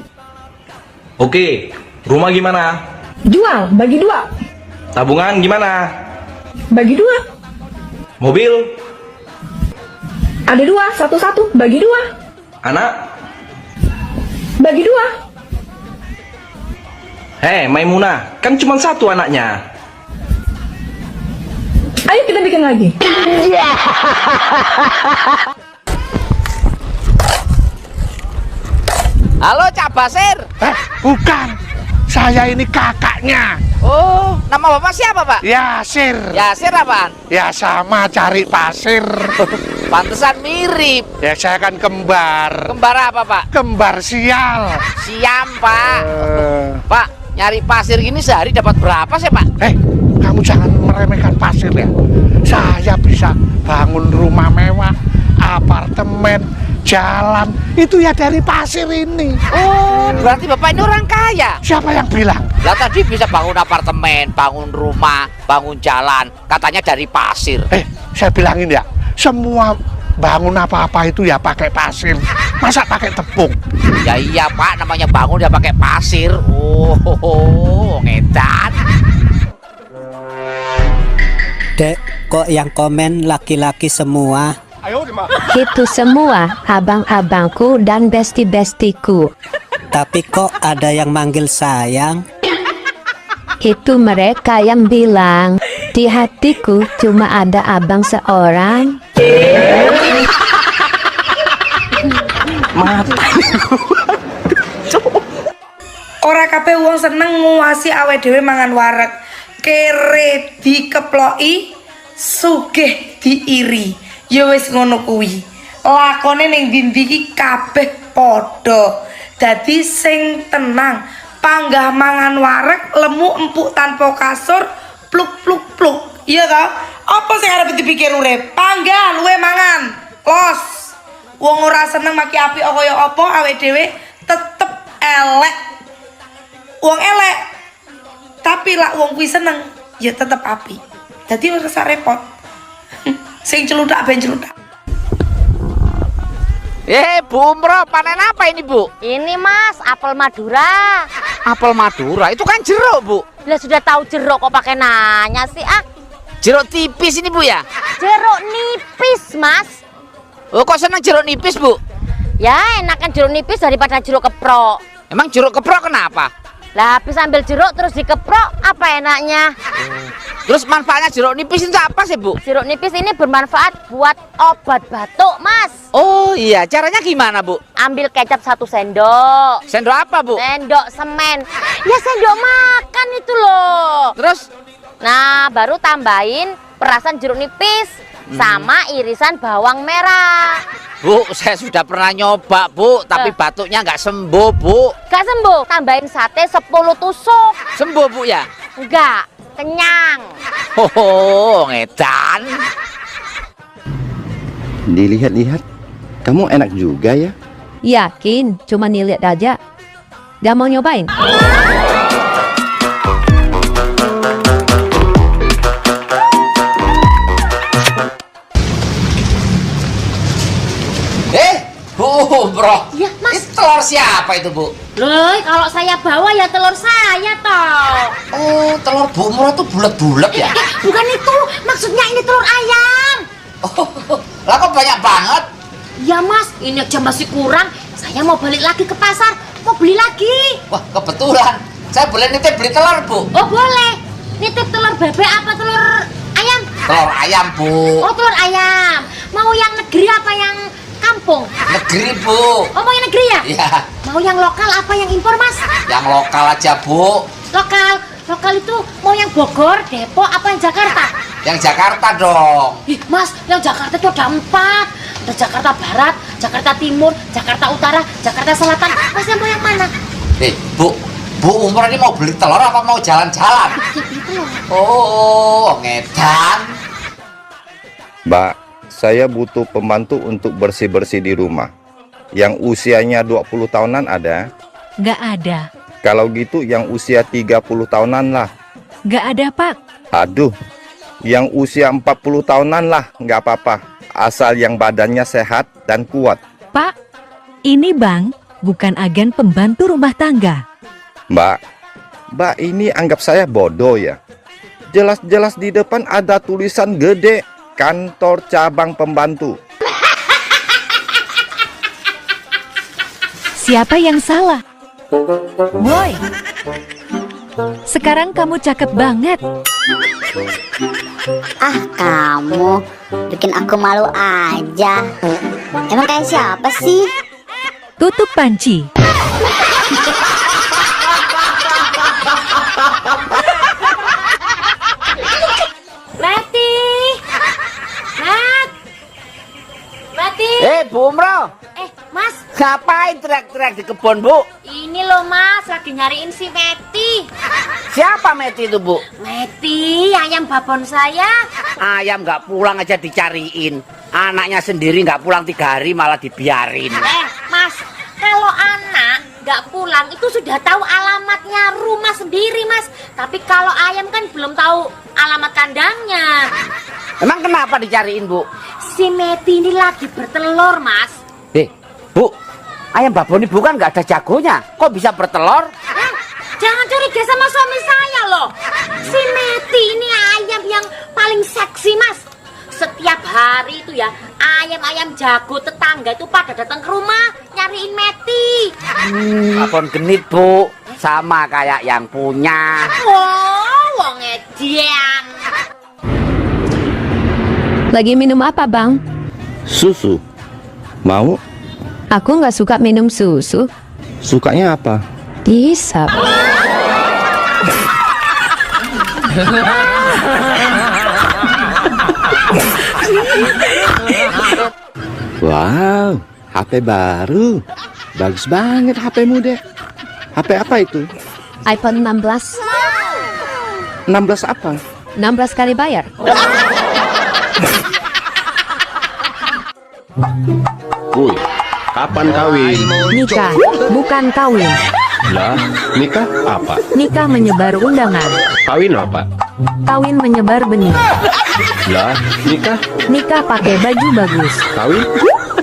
Oke, rumah gimana? Jual, bagi 2. Tabungan gimana? Bagi 2. Mobil? Ada 2, satu-satu, bagi 2. Anak? Bagi 2. Hei, Maimunah, kan cuma 1 anaknya. Ayo kita bikin lagi. Halo, Cak Basir. Bukan, saya ini kakaknya. Oh, nama Bapak siapa, Pak? Yasir. Yasir apaan? Ya sama, cari pasir. Pantesan mirip. Ya saya kan kembar. Kembar apa, Pak? Kembar sial. Siam, Pak. Pak, nyari pasir gini sehari dapat berapa sih, Pak? Kamu jangan meremehkan pasir ya. Saya bisa bangun rumah mewah, apartemen, jalan, itu ya dari pasir ini. Oh, berarti Bapak ini orang kaya. Siapa yang bilang? Lah tadi bisa bangun apartemen, bangun rumah, bangun jalan, katanya dari pasir. Saya bilangin ya, semua bangun apa-apa itu ya pakai pasir. Masa pakai tepung? Ya iya, Pak, namanya bangun ya pakai pasir. Oh, ngedan. Dek, kok yang komen laki-laki semua? Itu semua abang-abangku dan besti-bestiku. Tapi kok ada yang manggil sayang? Itu mereka yang bilang di hatiku cuma ada abang seorang. Ora kabeh wong seneng nguasi awake dhewe mangan wareg. Kere dikeploki, sugih diiri. Ya wis ngono kuwi. Lakone ning ndi iki kabeh padha. Dadi sing tenang, panggah mangan wareg, lemu empuk tanpa kasur, pluk. Iya ta? Apa sing arep dipikir urip? Panggah luwe mangan. Los. Wong ora seneng maki apik kaya apa awake dhewe tetep elek. Wong elek. Tapi lah wong kuwi seneng, ya tetep apik. Dadi ora usah repot. Sing celudak ben celudak. Bu umroh, panen apa ini, Bu? Ini, Mas, apel Madura. Apel Madura, itu kan jeruk, Bu. Lah sudah tahu jeruk kok pakai nanya sih, Jeruk tipis ini, Bu ya? Jeruk nipis, Mas. Oh, kok seneng jeruk nipis, Bu? Ya, enakan jeruk nipis daripada jeruk keprok. Emang jeruk keprok kenapa? Lah habis ambil jeruk terus dikeprok, apa enaknya? Terus manfaatnya jeruk nipis itu apa sih, Bu? Jeruk nipis ini bermanfaat buat obat batuk, Mas. Oh iya, caranya gimana, Bu? Ambil kecap 1 sendok. Sendok apa, Bu? Sendok semen. Ya sendok makan itu loh. Terus? Nah, baru tambahin perasan jeruk nipis sama irisan bawang merah. Bu, saya sudah pernah nyoba, Bu, tapi batuknya nggak sembuh, Bu. Nggak sembuh? Tambahin sate 10 tusuk. Sembuh, Bu ya? Enggak, kenyang. Oh, ngedan. Dilihat-lihat, kamu enak juga ya? Yakin, cuma nilihat aja. Gak mau nyobain? Bu, bro. Iya, Mas. Itu telur siapa itu, Bu? Loh, kalau saya bawa ya telur saya toh. Oh, telur Bu Umroh tuh bulat-bulat ya? Bukan itu, maksudnya ini telur ayam. Lah kok banyak banget? Ya Mas, ini aja masih kurang. Saya mau balik lagi ke pasar. mau beli lagi. Wah, kebetulan. Saya boleh nitip beli telur, Bu? Oh, boleh. Nitip telur bebek apa telur ayam? Telur ayam, Bu. Oh, telur ayam. Mau yang negeri apa yang kampung? Negeri, Bu. Oh, mau yang negeri ya? Iya. Mau yang lokal apa yang impor, Mas? Yang lokal aja, Bu. Lokal. Lokal itu mau yang Bogor, Depok apa yang Jakarta? Yang Jakarta dong. Ih, Mas, yang Jakarta itu ada 4. Ada Jakarta Barat, Jakarta Timur, Jakarta Utara, Jakarta Selatan. Mas mau yang mana? Bu Umur ini mau beli telur apa mau jalan-jalan? Oh, ngedan. Mbak, saya butuh pembantu untuk bersih-bersih di rumah. Yang usianya 20 tahunan ada? Nggak ada. Kalau gitu yang usia 30 tahunan lah. Nggak ada, Pak. Aduh, yang usia 40 tahunan lah, nggak apa-apa. Asal yang badannya sehat dan kuat. Pak, ini Bang, bukan agen pembantu rumah tangga. Mbak ini anggap saya bodoh ya? Jelas-jelas di depan ada tulisan gede, kantor cabang pembantu. Siapa yang salah? Boy, sekarang kamu cakep banget. Ah, kamu bikin aku malu aja. Emang kayak siapa sih? Tutup panci. Mati. Mati. Bu Umroh. Mas. Ngapain teriak-teriak di kebun, Bu? Ini loh, Mas, lagi nyariin si Meti. Siapa Meti itu, Bu? Meti, ayam babon saya. Ayam nggak pulang aja dicariin. Anaknya sendiri nggak pulang 3 hari malah dibiarin. Mas, kalau anak nggak pulang itu sudah tahu alamatnya rumah sendiri, Mas. Tapi kalau ayam kan belum tahu alamat kandangnya. Emang kenapa dicariin, Bu? Si Meti ini lagi bertelur, Mas. Bu, ayam babon ibu kan nggak ada jagonya. Kok bisa bertelur? Jangan curiga sama suami saya loh. Si Meti ini ayam yang paling seksi, Mas. Setiap hari itu ya, ayam-ayam jago tetangga itu pada datang ke rumah nyariin Meti. Babon genit, Bu. Sama kayak yang punya. Wong edian. Lagi minum apa, Bang? Susu. Mau? Aku nggak suka minum susu. Sukanya apa? Dihisap. Wow, HP baru. Bagus banget HP-mu, Dek. HP apa itu? iPhone 16. 16 apa? 16 kali bayar. Woi, kapan kawin? Nikah, bukan kawin. Lah, nikah apa? Nikah menyebar undangan. Kawin apa? Kawin menyebar benih. Lah, nikah? Nikah pakai baju bagus. Kawin?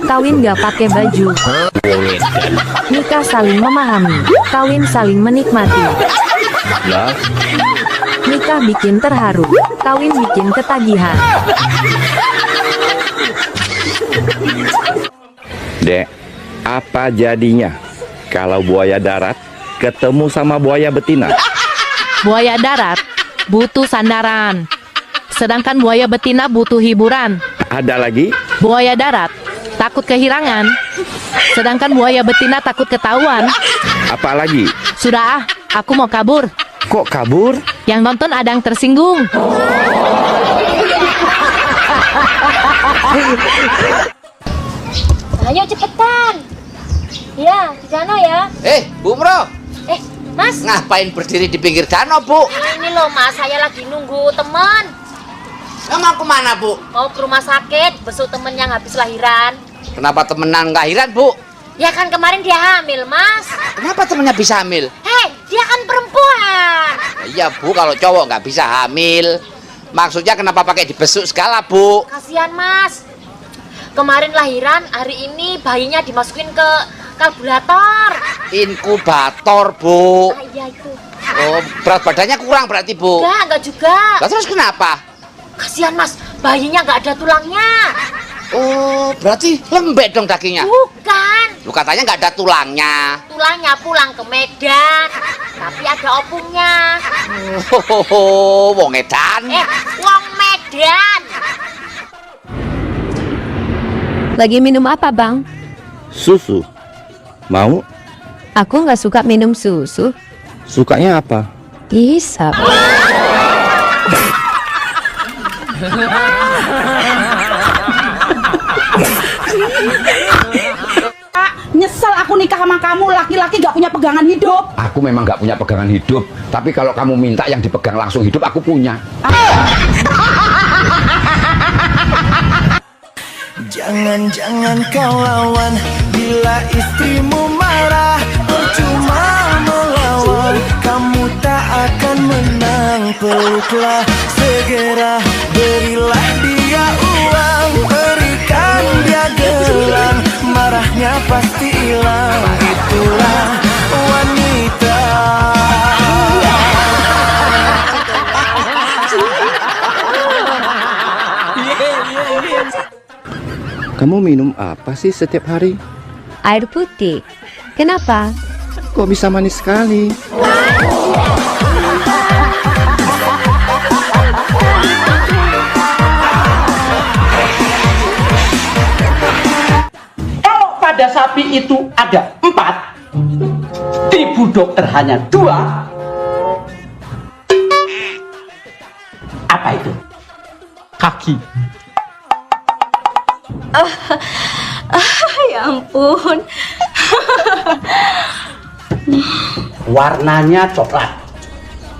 Kawin gak pakai baju. Nikah saling memahami. Kawin saling menikmati. Lah, Nikah bikin terharu. Kawin bikin ketagihan. Dek, apa jadinya kalau buaya darat ketemu sama buaya betina? Buaya darat butuh sandaran, sedangkan buaya betina butuh hiburan. Ada lagi? Buaya darat takut kehilangan, sedangkan buaya betina takut ketahuan. Apa lagi? Sudah aku mau kabur. Kok kabur? Yang nonton ada yang tersinggung. Ayo cepetan. Ya, di sana ya. Bu Umroh. Mas. Ngapain berdiri di pinggir danau, Bu? Ini loh, Mas, saya lagi nunggu teman. Mau kemana, Bu? Mau ke rumah sakit, besok temen yang habis lahiran. Kenapa temenan lahiran, Bu? Ya kan kemarin dia hamil, Mas. Kenapa temennya bisa hamil? Dia kan perempuan. Iya, Bu, kalau cowok nggak bisa hamil. Maksudnya kenapa pakai dibesuk segala, Bu? Kasihan, Mas. Kemarin lahiran, hari ini bayinya dimasukin ke kalkulator. Inkubator, Bu. Iya itu. Oh, berat badannya kurang berarti, Bu? Enggak juga. Lah terus kenapa? Kasihan, Mas, bayinya nggak ada tulangnya. Oh, berarti lembek dong dagingnya. Bukan. Lu katanya nggak ada tulangnya. Tulangnya pulang ke Medan, tapi ada opungnya. Wong edan. Wong Medan. Lagi minum apa, Bang? Susu. Mau? Aku nggak suka minum susu. Sukanya apa? Isap. Nyesel aku nikah sama kamu, laki-laki gak punya pegangan hidup. Aku memang gak punya pegangan hidup, tapi kalau kamu minta yang dipegang langsung hidup, aku punya. Jangan-jangan kau lawan, bila istrimu marah, percuma melawan, kamu tak akan menang. Peluklah segera, berilah dia uang, berikan dia gelang, marahnya pasti hilang. Itulah wanita. Kamu minum apa sih setiap hari? Air putih. Kenapa? Kok bisa manis sekali? Kalau pada sapi itu ada 4, di budok hanya 2, apa itu? Kaki. Ya ampun. Warnanya coklat,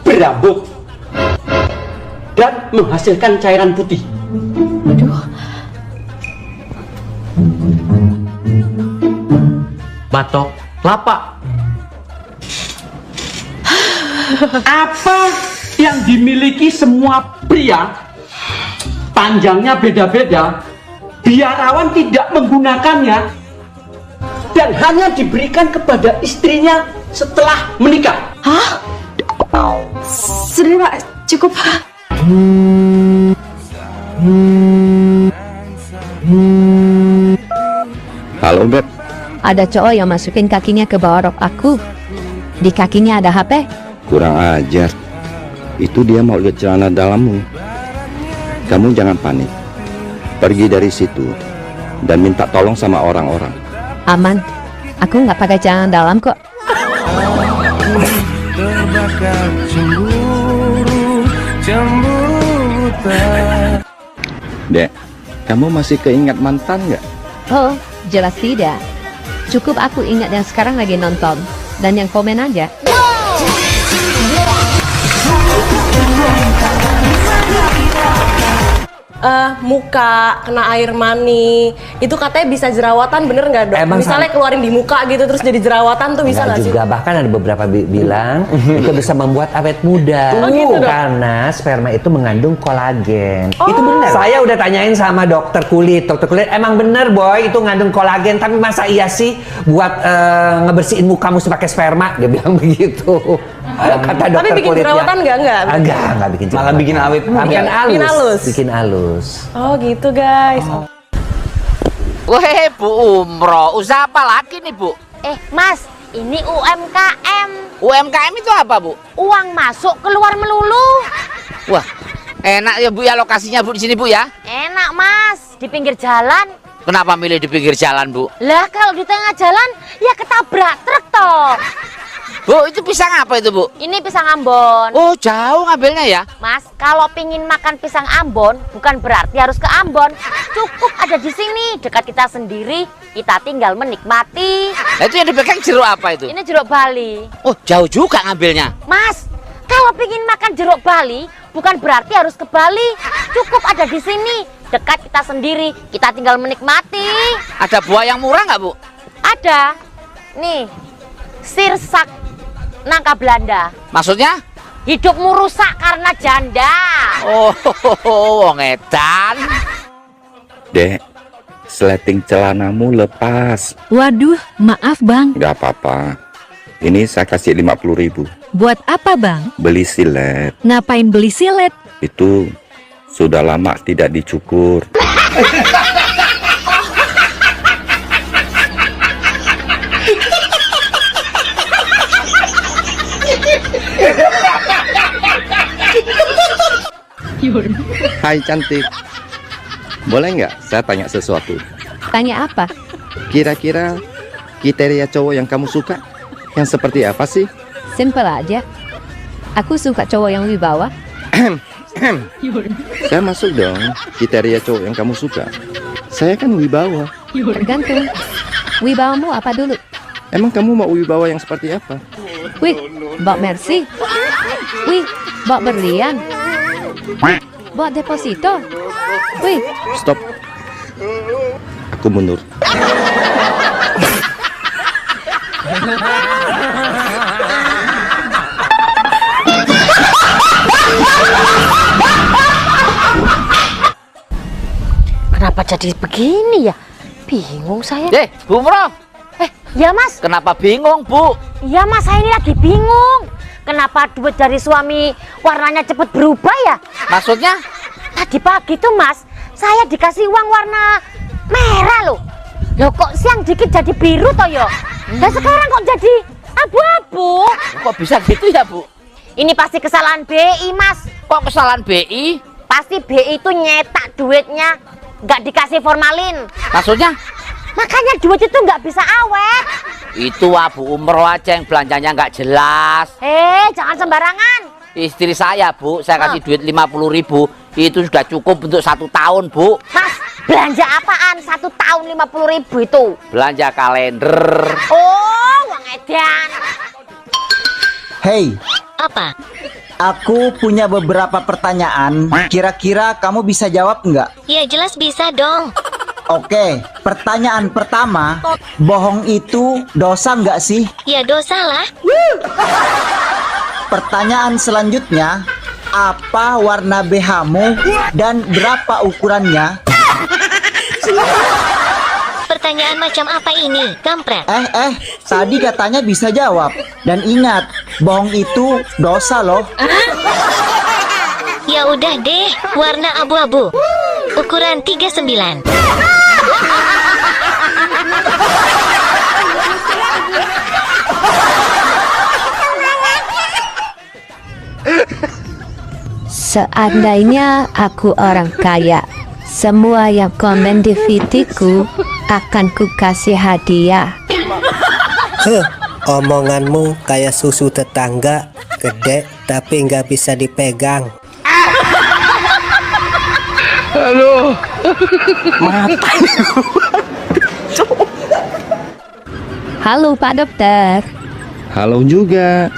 berambut, dan menghasilkan cairan putih. Batok kelapa. Apa yang dimiliki semua pria, panjangnya beda-beda, biarawan tidak menggunakannya, dan hanya diberikan kepada istrinya setelah menikah. Hah? Sudah Pak, cukup Pak. Halo, Beb. Ada cowok yang masukin kakinya ke bawah rok aku. Di kakinya ada HP. Kurang ajar. Itu dia mau lihat celana dalammu. Kamu jangan panik. Pergi dari situ dan minta tolong sama orang-orang. Aman. Aku nggak pakai celana dalam kok. Terbakar cemburu tak. Dek, kamu masih keingat mantan nggak? Oh, jelas tidak. Cukup aku ingat yang sekarang lagi nonton. Dan yang komen aja. Muka kena air mani itu katanya bisa jerawatan, bener nggak dok? Emang Misalnya keluarin di muka gitu terus jadi jerawatan tuh bisa nggak sih? juga, bahkan ada beberapa bilang itu bisa membuat awet muda. Oh, gitu, dok? Karena sperma itu mengandung kolagen. Oh. Itu benar. Saya udah tanyain sama dokter kulit emang bener boy itu ngandung kolagen, tapi masa iya sih buat ngebersihin muka mesti pakai sperma? Dia bilang begitu. Kata dokter Tapi bikin kulitnya. jerawatan nggak? Enggak bikin jerawatan. Malah bikin awet muda. Bikin halus. Oh gitu guys. Weh, Bu Umroh, usaha apa lagi nih, Bu? Mas, ini UMKM. UMKM itu apa, Bu? Uang masuk keluar melulu. Wah, enak ya, Bu ya, lokasinya, Bu, di sini, Bu ya. Enak Mas, di pinggir jalan. Kenapa milih di pinggir jalan, Bu? Lah kalau di tengah jalan ya ketabrak truk toh. Bu, itu pisang apa itu, Bu? Ini pisang Ambon. Oh, jauh ngambilnya ya? Mas, kalau pingin makan pisang Ambon bukan berarti harus ke Ambon. Cukup ada di sini, dekat kita sendiri. Kita tinggal menikmati. Nah, itu yang dipegang jeruk apa itu? Ini jeruk Bali. Oh, jauh juga ngambilnya. Mas, kalau pingin makan jeruk Bali bukan berarti harus ke Bali. Cukup ada di sini, dekat kita sendiri. Kita tinggal menikmati. Ada buah yang murah nggak, Bu? Ada. Nih, sirsak nangka Belanda. Maksudnya? Hidupmu rusak karena janda. Oh, wong edan. Dek, sleting celanamu lepas. Waduh, maaf bang. Gak apa-apa. Ini saya kasih 50.000. Buat apa bang? Beli silet. Ngapain beli silet? Itu sudah lama tidak dicukur. Hai cantik, boleh nggak saya tanya sesuatu? Tanya apa? Kira-kira kriteria cowok yang kamu suka yang seperti apa sih? Simple aja. Aku suka cowok yang wibawa. Saya masuk dong kriteria cowok yang kamu suka. Saya kan wibawa. Tergantung. Wibawamu apa dulu? Emang kamu mau wibawa yang seperti apa? Wih, bawa Mercy. Wih, bawa berlian. Bawa deposito. Wih, Stop. Aku mundur. Kenapa jadi begini ya? Bingung saya. Bu Mro. Ya Mas. Kenapa bingung, Bu? Iya Mas, saya ini lagi bingung. Kenapa duit dari suami warnanya cepet berubah ya? Maksudnya? Tadi pagi tuh Mas, saya dikasih uang warna merah loh. Loh kok siang dikit jadi biru toh yo? Dan sekarang kok jadi abu-abu? Kok bisa gitu ya, Bu? Ini pasti kesalahan BI Mas. Kok kesalahan BI? Pasti BI itu nyetak duitnya nggak dikasih formalin. Maksudnya? Makanya duit itu nggak bisa awet. Itu Bu Umroh aja yang belanjanya nggak jelas. Jangan sembarangan. Istri saya, Bu, saya kasih duit 50.000. Itu sudah cukup untuk 1 tahun, Bu. Mas, belanja apaan? 1 tahun 50.000 itu? Belanja kalender. Oh, uang edan. Hei, Apa? aku punya beberapa pertanyaan. Kira-kira kamu bisa jawab nggak? Ya jelas bisa dong. Oke, pertanyaan pertama, bohong itu dosa nggak sih? Ya dosa lah. Pertanyaan selanjutnya, apa warna BH-mu dan berapa ukurannya? Pertanyaan macam apa ini, kampret? Tadi katanya bisa jawab. Dan ingat, bohong itu dosa loh. Ya udah deh, warna abu-abu. Ukuran 39. seandainya aku orang kaya, semua yang komen di VT-ku akan ku kasih hadiah. Omonganmu kayak susu tetangga, gede tapi nggak bisa dipegang. Aduh, mata. Halo Pak Dokter. Halo juga.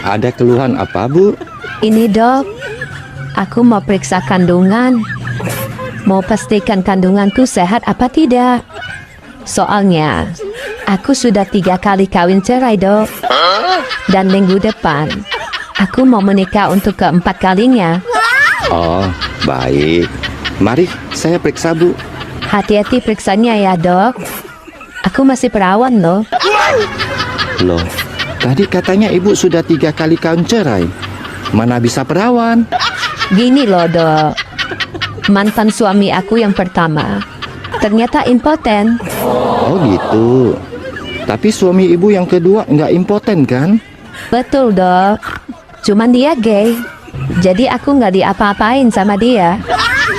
Ada keluhan apa, Bu? Ini dok, aku mau periksa kandungan. Mau pastikan kandunganku sehat apa tidak. Soalnya, aku sudah 3 kali kawin cerai dok. Dan minggu depan, aku mau menikah untuk ke-4 kalinya. Oh, baik. Mari, saya periksa, Bu. Hati-hati periksanya ya dok. Aku masih perawan loh. Loh, tadi katanya Ibu sudah 3 kali kawin cerai. Mana bisa perawan? Gini loh dok, mantan suami aku yang pertama ternyata impoten. Oh gitu. Tapi suami Ibu yang kedua nggak impoten kan? Betul dok, cuman dia gay. Jadi aku nggak diapa-apain sama dia.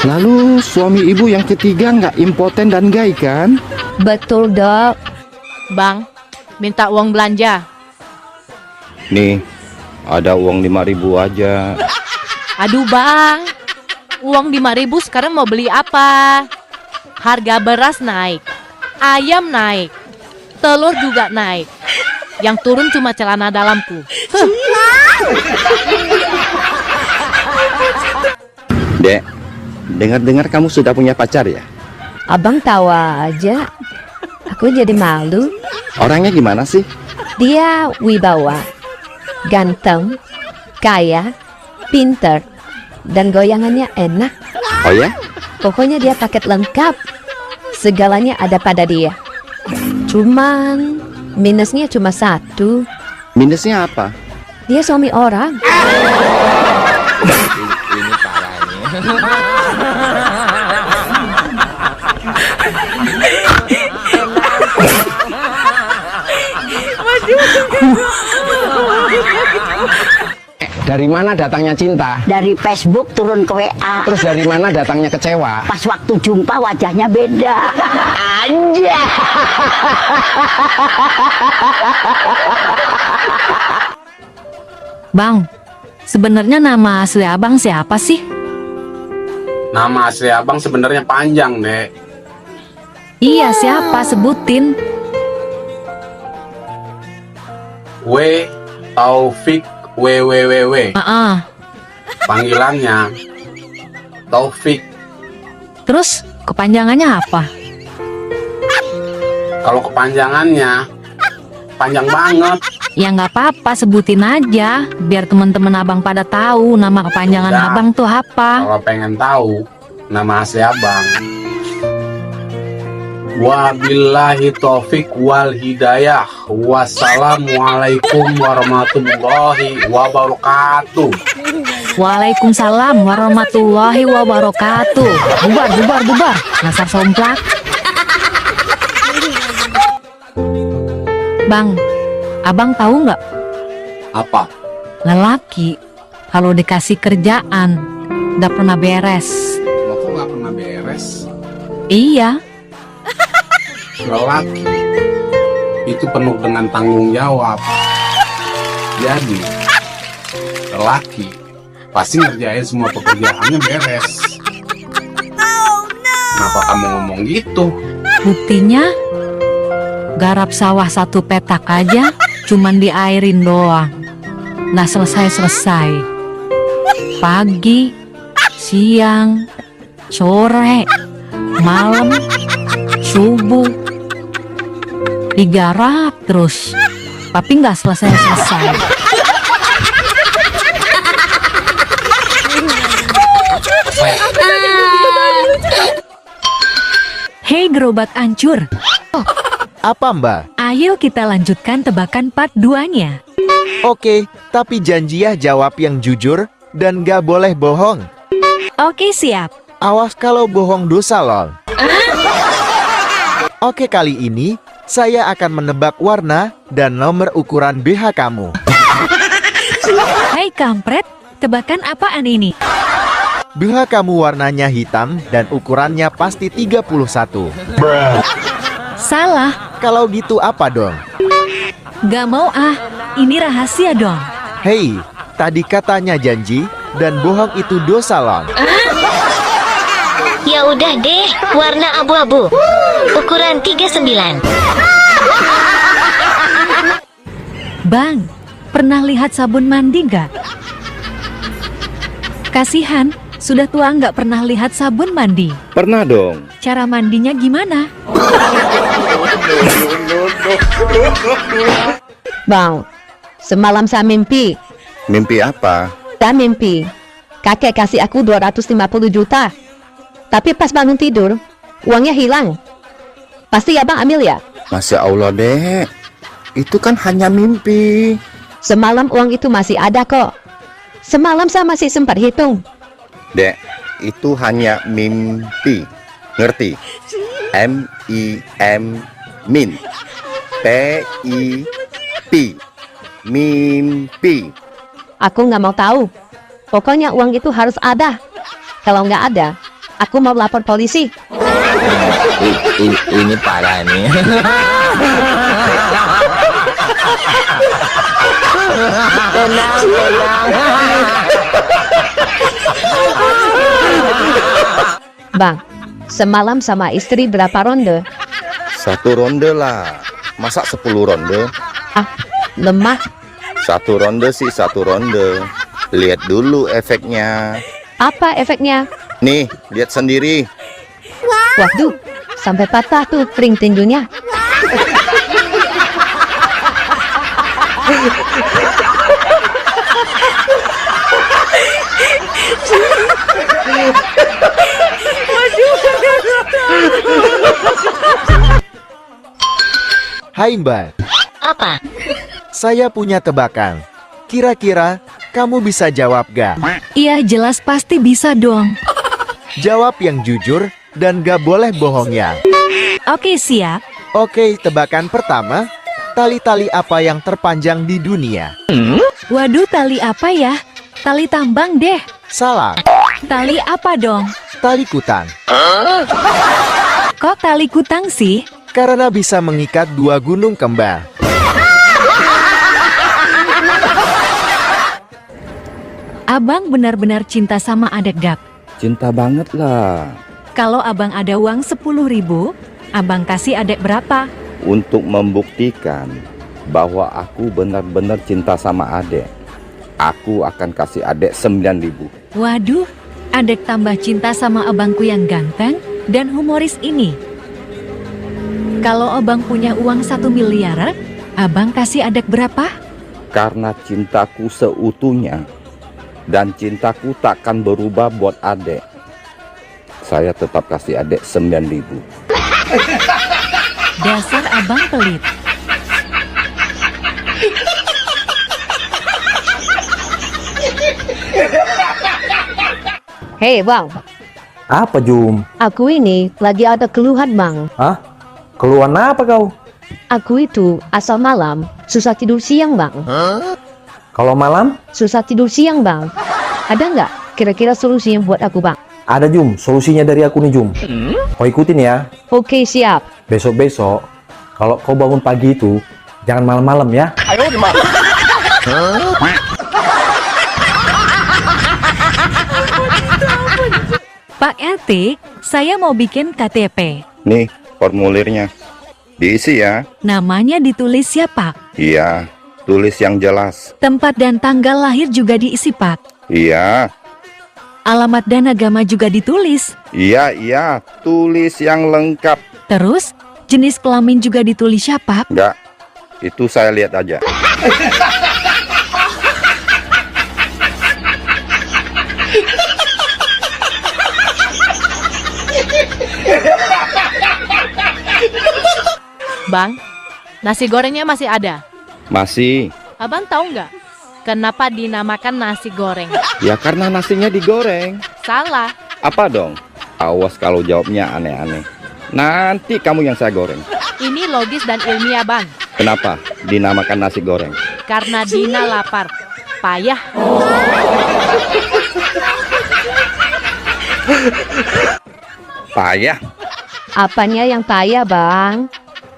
Lalu suami Ibu yang ketiga nggak impoten dan gay kan? Betul dok. Bang, minta uang belanja. Nih, ada uang 5.000 aja. Aduh bang, uang 5.000 sekarang mau beli apa? Harga beras naik, ayam naik, telur juga naik. Yang turun cuma celana dalamku. Dek, dengar-dengar kamu sudah punya pacar ya? Abang tawa aja. Aku jadi malu. Orangnya gimana sih? Dia wibawa, ganteng, kaya, pinter, dan goyangannya enak. Oh ya? Pokoknya dia paket lengkap. Segalanya ada pada dia. Cuman minusnya cuma 1. Minusnya apa? Dia suami orang. Ini parahnya. Dari mana datangnya cinta? Dari Facebook turun ke WA. Terus dari mana datangnya kecewa? Pas waktu jumpa wajahnya beda. Anja. Bang, sebenarnya nama asli abang siapa sih? Nama asli abang sebenarnya panjang, Dek. Iya, siapa? Sebutin. W. Taufik WWWW. Panggilannya Taufik. Terus kepanjangannya apa? Kalau kepanjangannya panjang banget. Ya nggak apa-apa, sebutin aja biar teman-teman abang pada tahu nama kepanjangan Udah. abang tuh apa. Kalau pengen tahu nama asli abang, wabillahi taufik wal hidayah. Wassalamualaikum warahmatullahi wabarakatuh. Waalaikumsalam warahmatullahi wabarakatuh. Bubar, bubar, bubar. Nasar somplak. Bang, abang tahu nggak? Apa? Lelaki kalau dikasih kerjaan nggak pernah beres. Lo kok nggak pernah beres? Iya. Lelaki itu penuh dengan tanggung jawab. Jadi lelaki pasti ngerjain semua pekerjaannya beres. Kenapa kamu ngomong gitu? Buktinya garap sawah 1 petak aja cuman diairin doang. Nggak selesai-selesai. Pagi, siang, sore, malam, subuh, digarap terus, tapi nggak selesai-selesai. Hei gerobak ancur. Apa Mbak? Ayo kita lanjutkan tebakan part 2-nya. Oke, tapi janji ya jawab yang jujur dan gak boleh bohong. Oke, siap. Awas kalau bohong dosa lol. Oke, kali ini saya akan menebak warna dan nomor ukuran BH kamu. Hai kampret, tebakan apaan ini? BH kamu warnanya hitam dan ukurannya pasti 31. Salah. Kalau gitu apa dong? Gak mau ah, ini rahasia dong. Hei, tadi katanya janji dan bohong itu dosa lol. Ya udah deh, warna abu-abu. Ukuran 39. Bang, pernah lihat sabun mandi gak? Kasihan, sudah tua nggak pernah lihat sabun mandi. Pernah dong. Cara mandinya gimana? Bang, semalam saya mimpi. Mimpi apa? Saya mimpi kakek kasih aku 250 juta. Tapi pas bangun tidur, uangnya hilang. Pasti abang ambil ya? Masya Allah dek, itu kan hanya mimpi. Semalam uang itu masih ada kok. Semalam saya masih sempat hitung. Dek, itu hanya mimpi. Ngerti? M-I-M min. P-I-P. Mimpi. Aku nggak mau tahu. Pokoknya uang itu harus ada. Kalau nggak ada, aku mau lapor polisi. Ini parah nih. Tenang, tenang. Bang, semalam sama istri berapa ronde? 1 ronde lah. Masa 10 ronde? Ah, lemah. 1 ronde sih 1 ronde. Lihat dulu efeknya. Apa efeknya? Nih, lihat sendiri. Waduh, sampai patah tuh ring tinjunya. Hai Mbak. Apa? Saya punya tebakan. Kira-kira kamu bisa jawab gak? Iya jelas pasti bisa dong. Jawab yang jujur dan gak boleh bohong ya. Oke siap. Oke, tebakan pertama. Tali-tali apa yang terpanjang di dunia? Waduh, tali apa ya? Tali tambang deh. Salah. Tali apa dong? Tali kutang. Kok tali kutang sih? Karena bisa mengikat dua gunung kembar. Abang benar-benar cinta sama Adek Gap. Cinta banget lah. Kalau abang ada uang 10.000, abang kasih Adek berapa? Untuk membuktikan bahwa aku benar-benar cinta sama Adek, aku akan kasih Adek 9.000. Waduh, Adek tambah cinta sama abangku yang ganteng dan humoris ini. Kalau abang punya uang 1 miliar, abang kasih Adek berapa? Karena cintaku seutuhnya dan cintaku takkan berubah buat Adek, saya tetap kasih Adek 9.000. Dasar abang pelit. Hei bang, Apa Jum? aku ini lagi ada keluhan bang. Hah? Keluhan apa kau? Aku itu asal malam susah tidur siang bang. Kalau malam? Susah tidur siang bang. Ada nggak kira-kira solusi yang buat aku bang? Ada Jum, solusinya dari aku nih Jum. Kau ikutin ya. Oke siap. Besok-besok, kalau kau bangun pagi itu, jangan malam-malam ya. Pak RT, saya mau bikin KTP. Nih formulirnya, diisi ya. Namanya ditulis siapa? Iya, tulis yang jelas. Tempat dan tanggal lahir juga diisi Pak. Iya, Alamat dan agama juga ditulis. iya, tulis yang lengkap. Terus, jenis kelamin juga ditulis siapa? Enggak, itu saya lihat aja. Bang, nasi gorengnya masih ada. Masih, Abang tahu nggak kenapa dinamakan nasi goreng? ya karena nasinya digoreng. Salah. Apa dong? Awas kalau jawabnya aneh-aneh. Nanti kamu yang saya goreng. Ini logis dan ilmiah, Bang. Kenapa dinamakan nasi goreng? Karena Dina lapar. Payah. Payah. Apanya yang payah bang?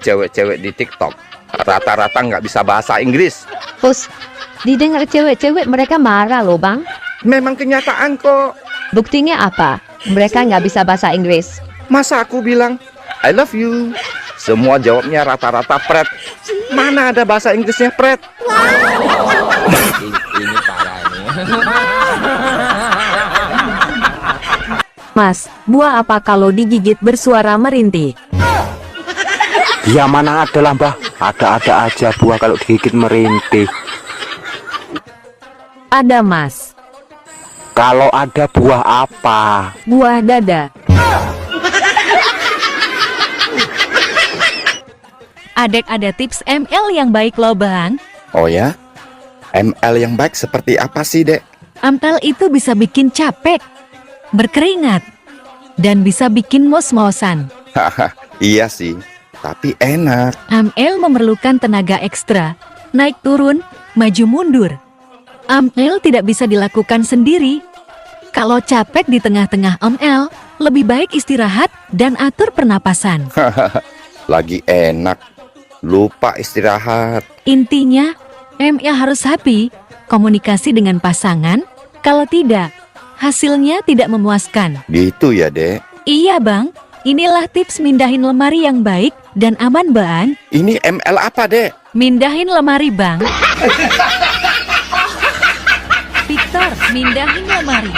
Cewek-cewek di TikTok rata-rata nggak bisa bahasa Inggris. Bos, didengar cewek-cewek mereka marah loh bang. Memang kenyataan kok. Buktinya apa? Mereka nggak bisa bahasa Inggris. Masa aku bilang I love you, semua jawabnya rata-rata pret. Mana ada bahasa Inggrisnya pret? Ini parah ini. Mas, buah apa kalau digigit bersuara merintih? Ya mana adalah mbah, ada-ada aja buah kalau digigit merintih. Ada Mas. Kalau ada buah apa? Buah dada. Adek ada tips ML yang baik loh bang. Oh ya? ML yang baik seperti apa sih dek? ML itu bisa bikin capek, berkeringat, dan bisa bikin mos-mosan. Haha, iya sih, tapi enak. ML memerlukan tenaga ekstra, naik turun, maju mundur. ML tidak bisa dilakukan sendiri. Kalau capek di tengah-tengah ML, lebih baik istirahat dan atur pernapasan. Lagi enak, lupa istirahat. Intinya, ML harus happy, komunikasi dengan pasangan. Kalau tidak, hasilnya tidak memuaskan. Gitu ya dek? Iya bang, inilah tips mindahin lemari yang baik dan aman bang. Ini ML apa dek? Mindahin lemari bang. Victor, mindahin lemari.